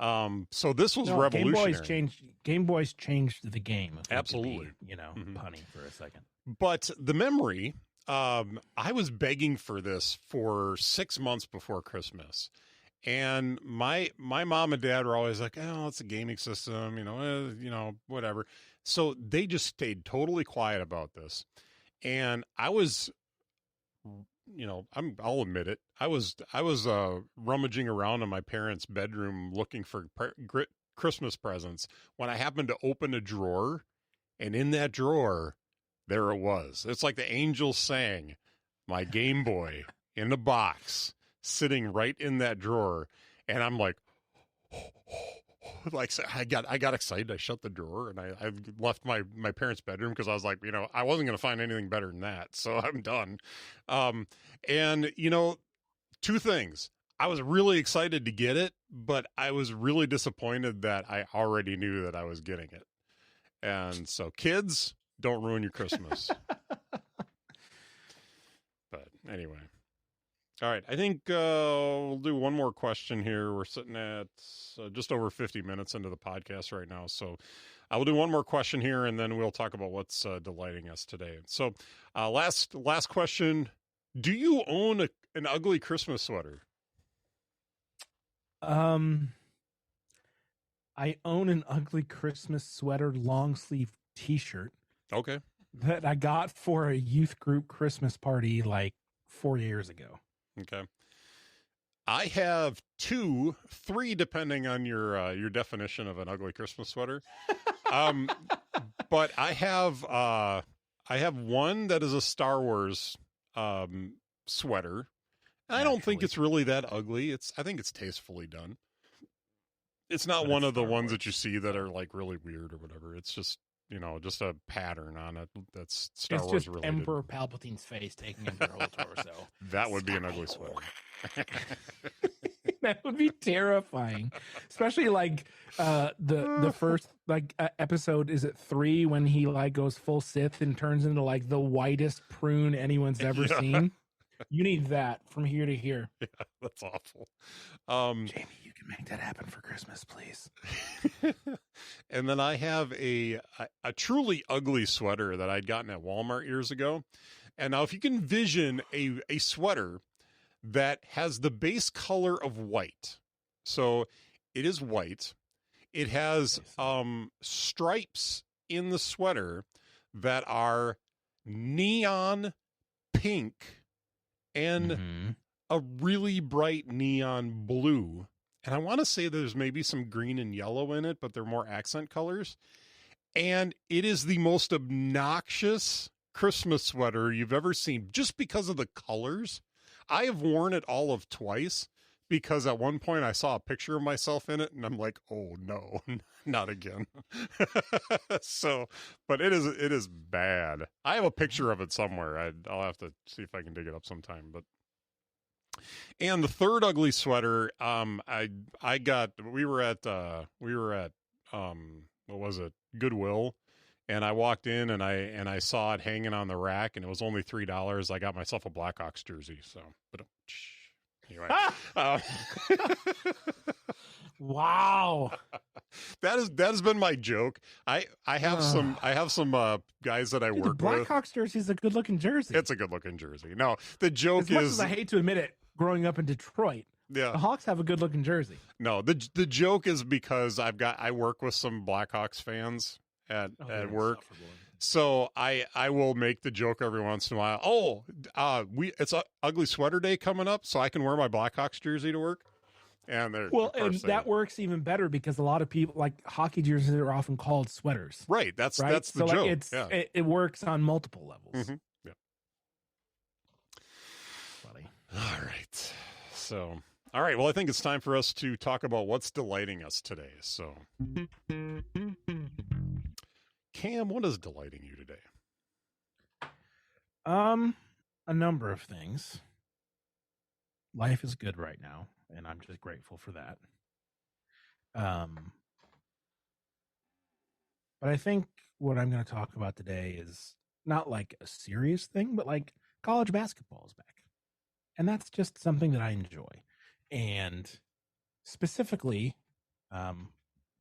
So this was revolutionary. Game Boys changed the game. if we could Absolutely. be, punny for a second. But the memory, I was begging for this for 6 months before Christmas. And my mom and dad were always like, "Oh, it's a gaming system, whatever." So they just stayed totally quiet about this. And I was, I'll admit it. I was rummaging around in my parents' bedroom looking for Christmas presents when I happened to open a drawer, and in that drawer, there it was. It's like the angels sang, my Game Boy in the box, sitting right in that drawer, and I'm like, like I got excited. I shut the drawer and I left my parents' bedroom because I was like, I wasn't going to find anything better than that, so I'm done. And two things. I was really excited to get it, but I was really disappointed that I already knew that I was getting it. And so, kids, don't ruin your Christmas. But anyway. All right, I think we'll do one more question here. We're sitting at just over 50 minutes into the podcast right now. So I will do one more question here, and then we'll talk about what's delighting us today. So last question. Do you own an ugly Christmas sweater? I own an ugly Christmas sweater long sleeve T-shirt Okay. that I got for a youth group Christmas party like 4 years ago. Okay. I have 2, 3, depending on your definition of an ugly Christmas sweater. But I have one that is a Star Wars sweater. And I don't think Naturally. it's really that ugly. I think it's tastefully done. It's not But one it's of the Star ones Wars, that you see that so. are like really weird or whatever. It's just just a pattern on it that's Star It's Wars just related. Emperor Palpatine's face taking over her whole torso. That would be an ugly sweater. That would be terrifying, especially like the first episode. Is it 3 when he like goes full Sith and turns into like the whitest prune anyone's ever Yeah. seen? You need that from here to here. Yeah, that's awful. Jamie, you can make that happen for Christmas, please. And then I have a truly ugly sweater that I'd gotten at Walmart years ago. And now if you can envision a sweater that has the base color of white. So it is white. It has stripes in the sweater that are neon pink and Mhm. a really bright neon blue. And I want to say there's maybe some green and yellow in it, but they're more accent colors. And it is the most obnoxious Christmas sweater you've ever seen just because of the colors. I have worn it all of twice because at one point I saw a picture of myself in it and I'm like, oh no, not again. So, but it is bad. I have a picture of it somewhere. I'll have to see if I can dig it up sometime, but and the third ugly sweater, I got, we were at what was it? Goodwill. And I walked in and I saw it hanging on the rack and it was only $3. I got myself a Blackhawks jersey. So, but anyway, Wow. that has been my joke. I have some guys that I Dude, work the with. Blackhawks jersey is a good looking jersey. It's a good looking jersey. No, the joke as much is as I hate to admit it, growing up in Detroit. Yeah. The Hawks have a good looking jersey. No, the joke is because I work with some Blackhawks fans at work. So I will make the joke every once in a while. Oh, it's a ugly sweater day coming up, so I can wear my Blackhawks jersey to work. And that works even better because a lot of people like hockey jerseys are often called sweaters. Right. That's the so joke. It works on multiple levels. Mm-hmm. Yeah. Funny. All right. So, all right. Well, I think it's time for us to talk about what's delighting us today. So, Cam, what is delighting you today? A number of things. Life is good right now, and I'm just grateful for that. But I think what I'm going to talk about today is not like a serious thing, but like college basketball is back. And that's just something that I enjoy. And specifically, the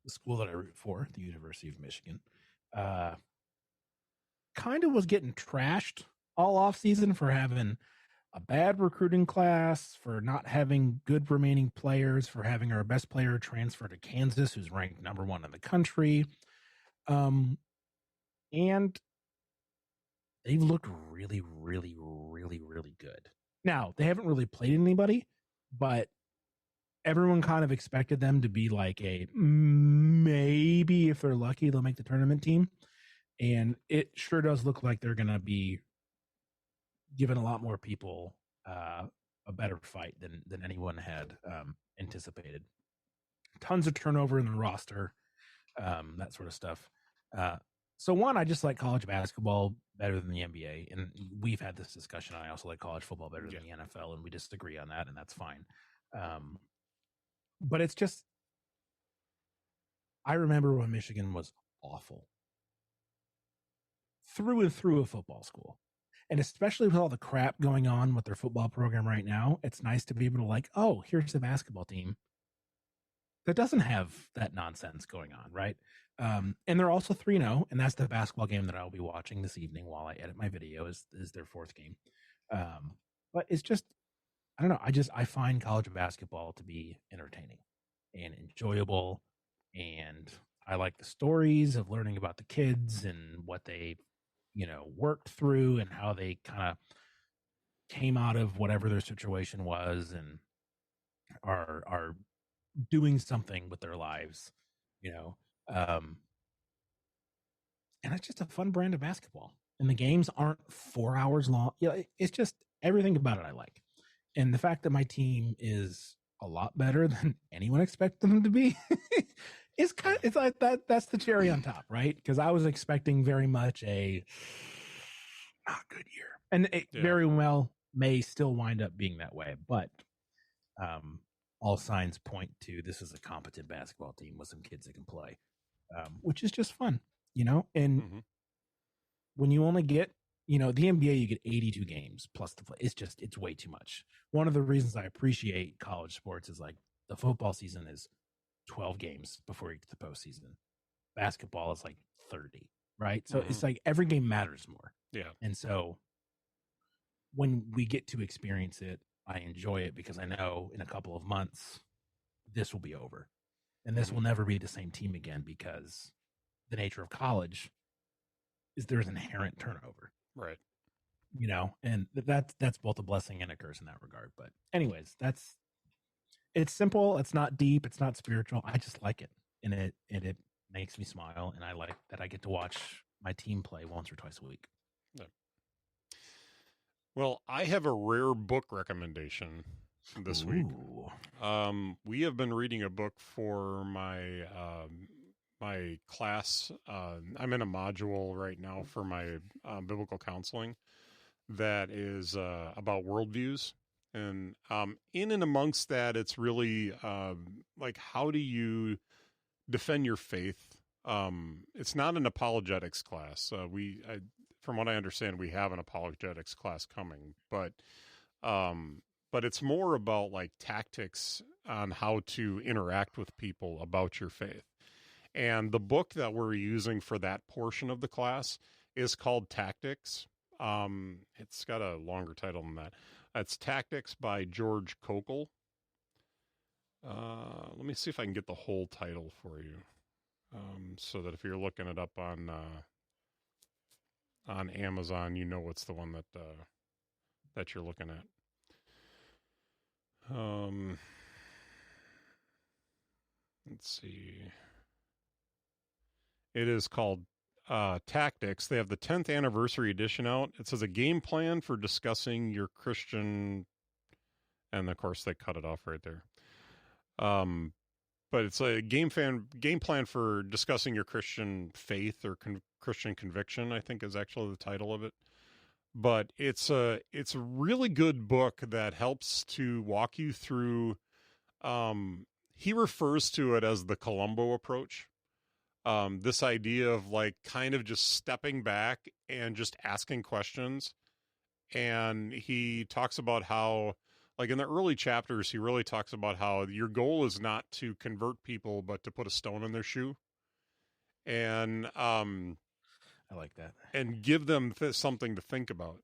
school that I root for, the University of Michigan, kind of was getting trashed all off season for having a bad recruiting class, for not having good remaining players, for having our best player transfer to Kansas, who's ranked number 1 in the country. And they've looked really, really, really, really good. Now, they haven't really played anybody, but everyone kind of expected them to be like maybe if they're lucky, they'll make the tournament team. And it sure does look like they're going to be giving a lot more people a better fight than anyone had anticipated. Tons of turnover in the roster, that sort of stuff. So one, I just like college basketball better than the NBA, and we've had this discussion. I also like college football better than the NFL, and we disagree on that, and that's fine. But it's just, I remember when Michigan was awful through and through a football school. And especially with all the crap going on with their football program right now, it's nice to be able to like, oh, here's the basketball team that doesn't have that nonsense going on, right? And they're also 3-0, and that's the basketball game that I'll be watching this evening while I edit my video is their 4th game. But it's just, I don't know. I find college basketball to be entertaining and enjoyable. And I like the stories of learning about the kids and what they worked through and how they kind of came out of whatever their situation was and are doing something with their lives, and it's just a fun brand of basketball. And the games aren't 4 hours long. It's just everything about it I like. And the fact that my team is a lot better than anyone expected them to be it's like that's the cherry on top, right? Because I was expecting very much a not good year, and it very well may still wind up being that way. But all signs point to this is a competent basketball team with some kids that can play, which is just fun, And when you only get, the NBA, you get 82 games plus the play. It's way too much. One of the reasons I appreciate college sports is like the football season is 12 games before you get to the postseason. Basketball is like 30, right? So it's like every game matters more. Yeah. And so when we get to experience it, I enjoy it because I know in a couple of months, this will be over. And this will never be the same team again because the nature of college is there's inherent turnover. Right. And that's both a blessing and a curse in that regard. But anyways, it's simple. It's not deep. It's not spiritual. I just like it. And it makes me smile. And I like that I get to watch my team play once or twice a week. Yeah. Well, I have a rare book recommendation this week. We have been reading a book for my my class. I'm in a module right now for my biblical counseling that is about worldviews. And in and amongst that, it's really like, how do you defend your faith? It's not an apologetics class. From what I understand, we have an apologetics class coming, but it's more about like tactics on how to interact with people about your faith. And the book that we're using for that portion of the class is called Tactics. It's got a longer title than that. It's Tactics by George Kokol. Let me see if I can get the whole title for you, so that if you're looking it up on Amazon, you know it's the one that you're looking at. Let's see. It is called Tactics. They have the 10th anniversary edition out. It says a game plan for discussing your Christian, and of course they cut it off right there. But it's a game plan for discussing your Christian faith or Christian conviction, I think is actually the title of it. But it's a really good book that helps to walk you through. He refers to it as the Columbo approach. This idea of like kind of just stepping back and just asking questions. And he talks about how, like in the early chapters, he really talks about how your goal is not to convert people, but to put a stone in their shoe. And I like that. And give them something to think about.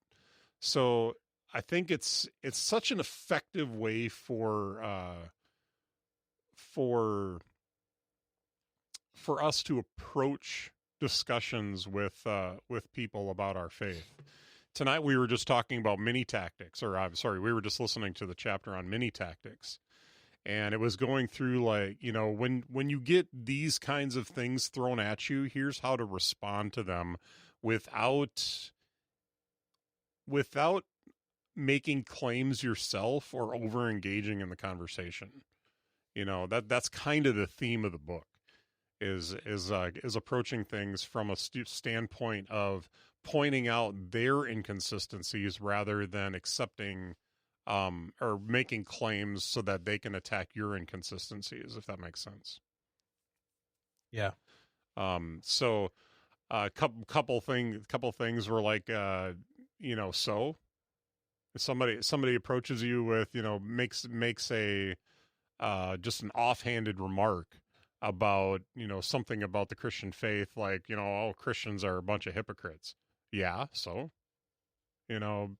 So I think it's such an effective way for us to approach discussions with people about our faith. Tonight we were just talking about mini tactics, or I'm sorry, we were just listening to the chapter on mini tactics. And it was going through like, you know, when you get these kinds of things thrown at you, here's how to respond to them without making claims yourself or over engaging in the conversation. You know, that's kind of the theme of the book is approaching things from a standpoint of pointing out their inconsistencies rather than accepting or making claims so that they can attack your inconsistencies, if that makes sense. Yeah. So a couple things were like, you know, so if somebody approaches you with, you know, makes a just an offhanded remark about, you know, something about the Christian faith, like, you know, all Christians are a bunch of hypocrites. Yeah, so, you know,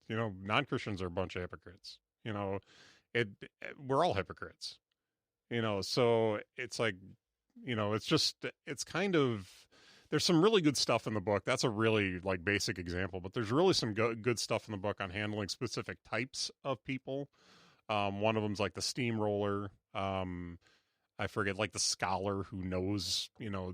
non-Christians are a bunch of hypocrites. You know, we're all hypocrites. You know, so it's like, you know, it's kind of, there's some really good stuff in the book. That's a really like basic example, but there's really some good stuff in the book on handling specific types of people. One of them's like the steamroller. I forget, like the scholar who knows, you know,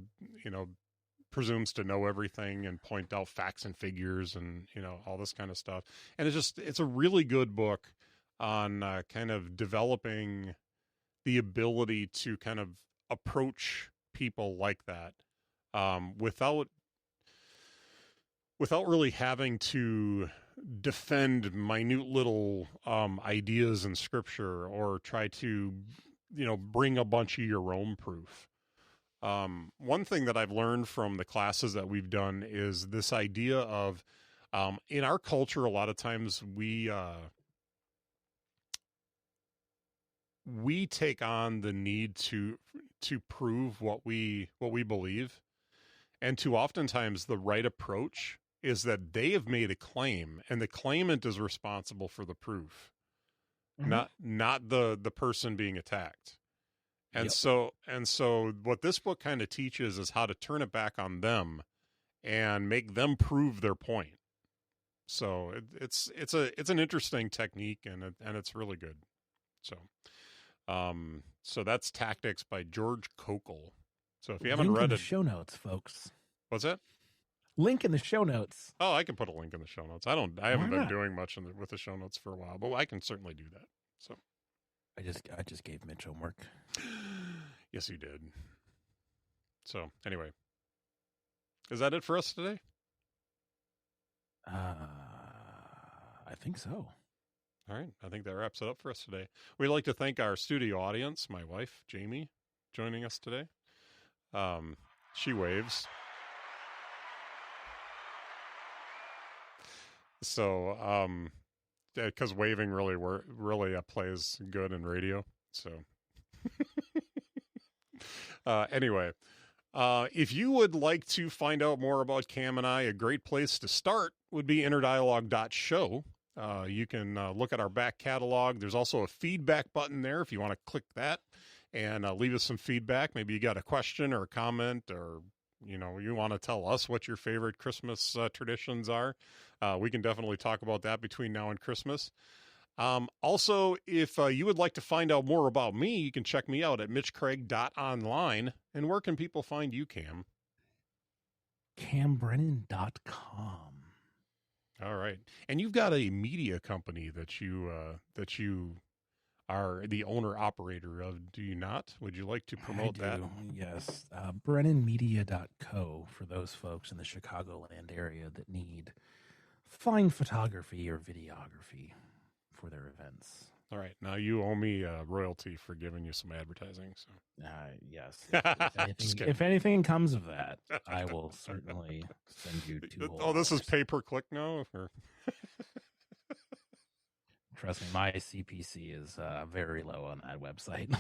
presumes to know everything and point out facts and figures and, you know, all this kind of stuff. And it's a really good book on kind of developing the ability to kind of approach people like that without really having to defend minute little ideas in scripture or try to, you know, bring a bunch of your own proof. One thing that I've learned from the classes that we've done is this idea of, in our culture, a lot of times we take on the need to prove what we believe. And too oftentimes the right approach is that they have made a claim and the claimant is responsible for the proof, not the person being attacked. And so what this book kind of teaches is how to turn it back on them and make them prove their point. So it's an interesting technique and it's really good. So that's Tactics by George Kokol. So if you haven't read it, show notes, folks. What's that? Link in the show notes. Oh, I can put a link in the show notes. I haven't been doing much with the show notes for a while, but I can certainly do that. So I just gave Mitch homework. Yes, you did. So anyway, is that it for us today? I think so. All right. I think that wraps it up for us today. We'd like to thank our studio audience, my wife, Jamie, joining us today. She waves. So, because waving really plays good in radio. So, anyway, If you would like to find out more about Cam and I, a great place to start would be interdialogue.show. You can look at our back catalog. There's also a feedback button there if you want to click that and leave us some feedback. Maybe you got a question or a comment, or you want to tell us what your favorite Christmas traditions are. We can definitely talk about that between now and Christmas. Also, if you would like to find out more about me, you can check me out at mitchcraig.online. And where can people find you, Cam? CamBrennan.com. All right. And you've got a media company that you are the owner operator of, do you not? Would you like to promote that? Yes. BrennanMedia.co for those folks in the Chicagoland area that need fine photography or videography for their events. All right. Now you owe me royalty for giving you some advertising. So yes. If anything comes of that, I will certainly send you $2. This is pay per click now? Or? Trust me, my CPC is very low on that website.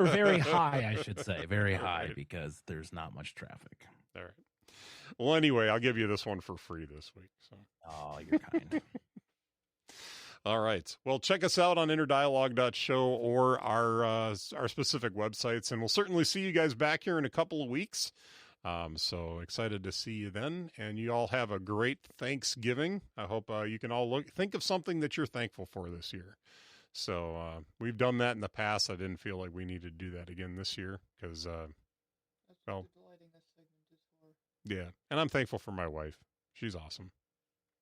Or very high, I should say. Very high, right, because there's not much traffic. All right. Well, anyway, I'll give you this one for free this week. So. Oh, you're kind. All right. Well, check us out on interdialogue.show or our specific websites, and we'll certainly see you guys back here in a couple of weeks. So excited to see you then, and you all have a great Thanksgiving. I hope you can all think of something that you're thankful for this year. So we've done that in the past. I didn't feel like we needed to do that again this year because, yeah, and I'm thankful for my wife. She's awesome.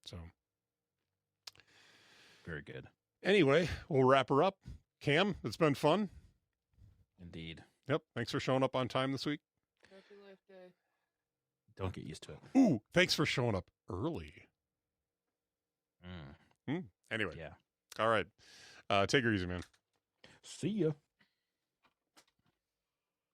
So. Very good. Anyway, we'll wrap her up. Cam, it's been fun. Indeed. Yep. Thanks for showing up on time this week. Happy Life Day. Don't get used to it. Ooh, thanks for showing up early. Anyway. Yeah. All right. Take her easy, man. See ya.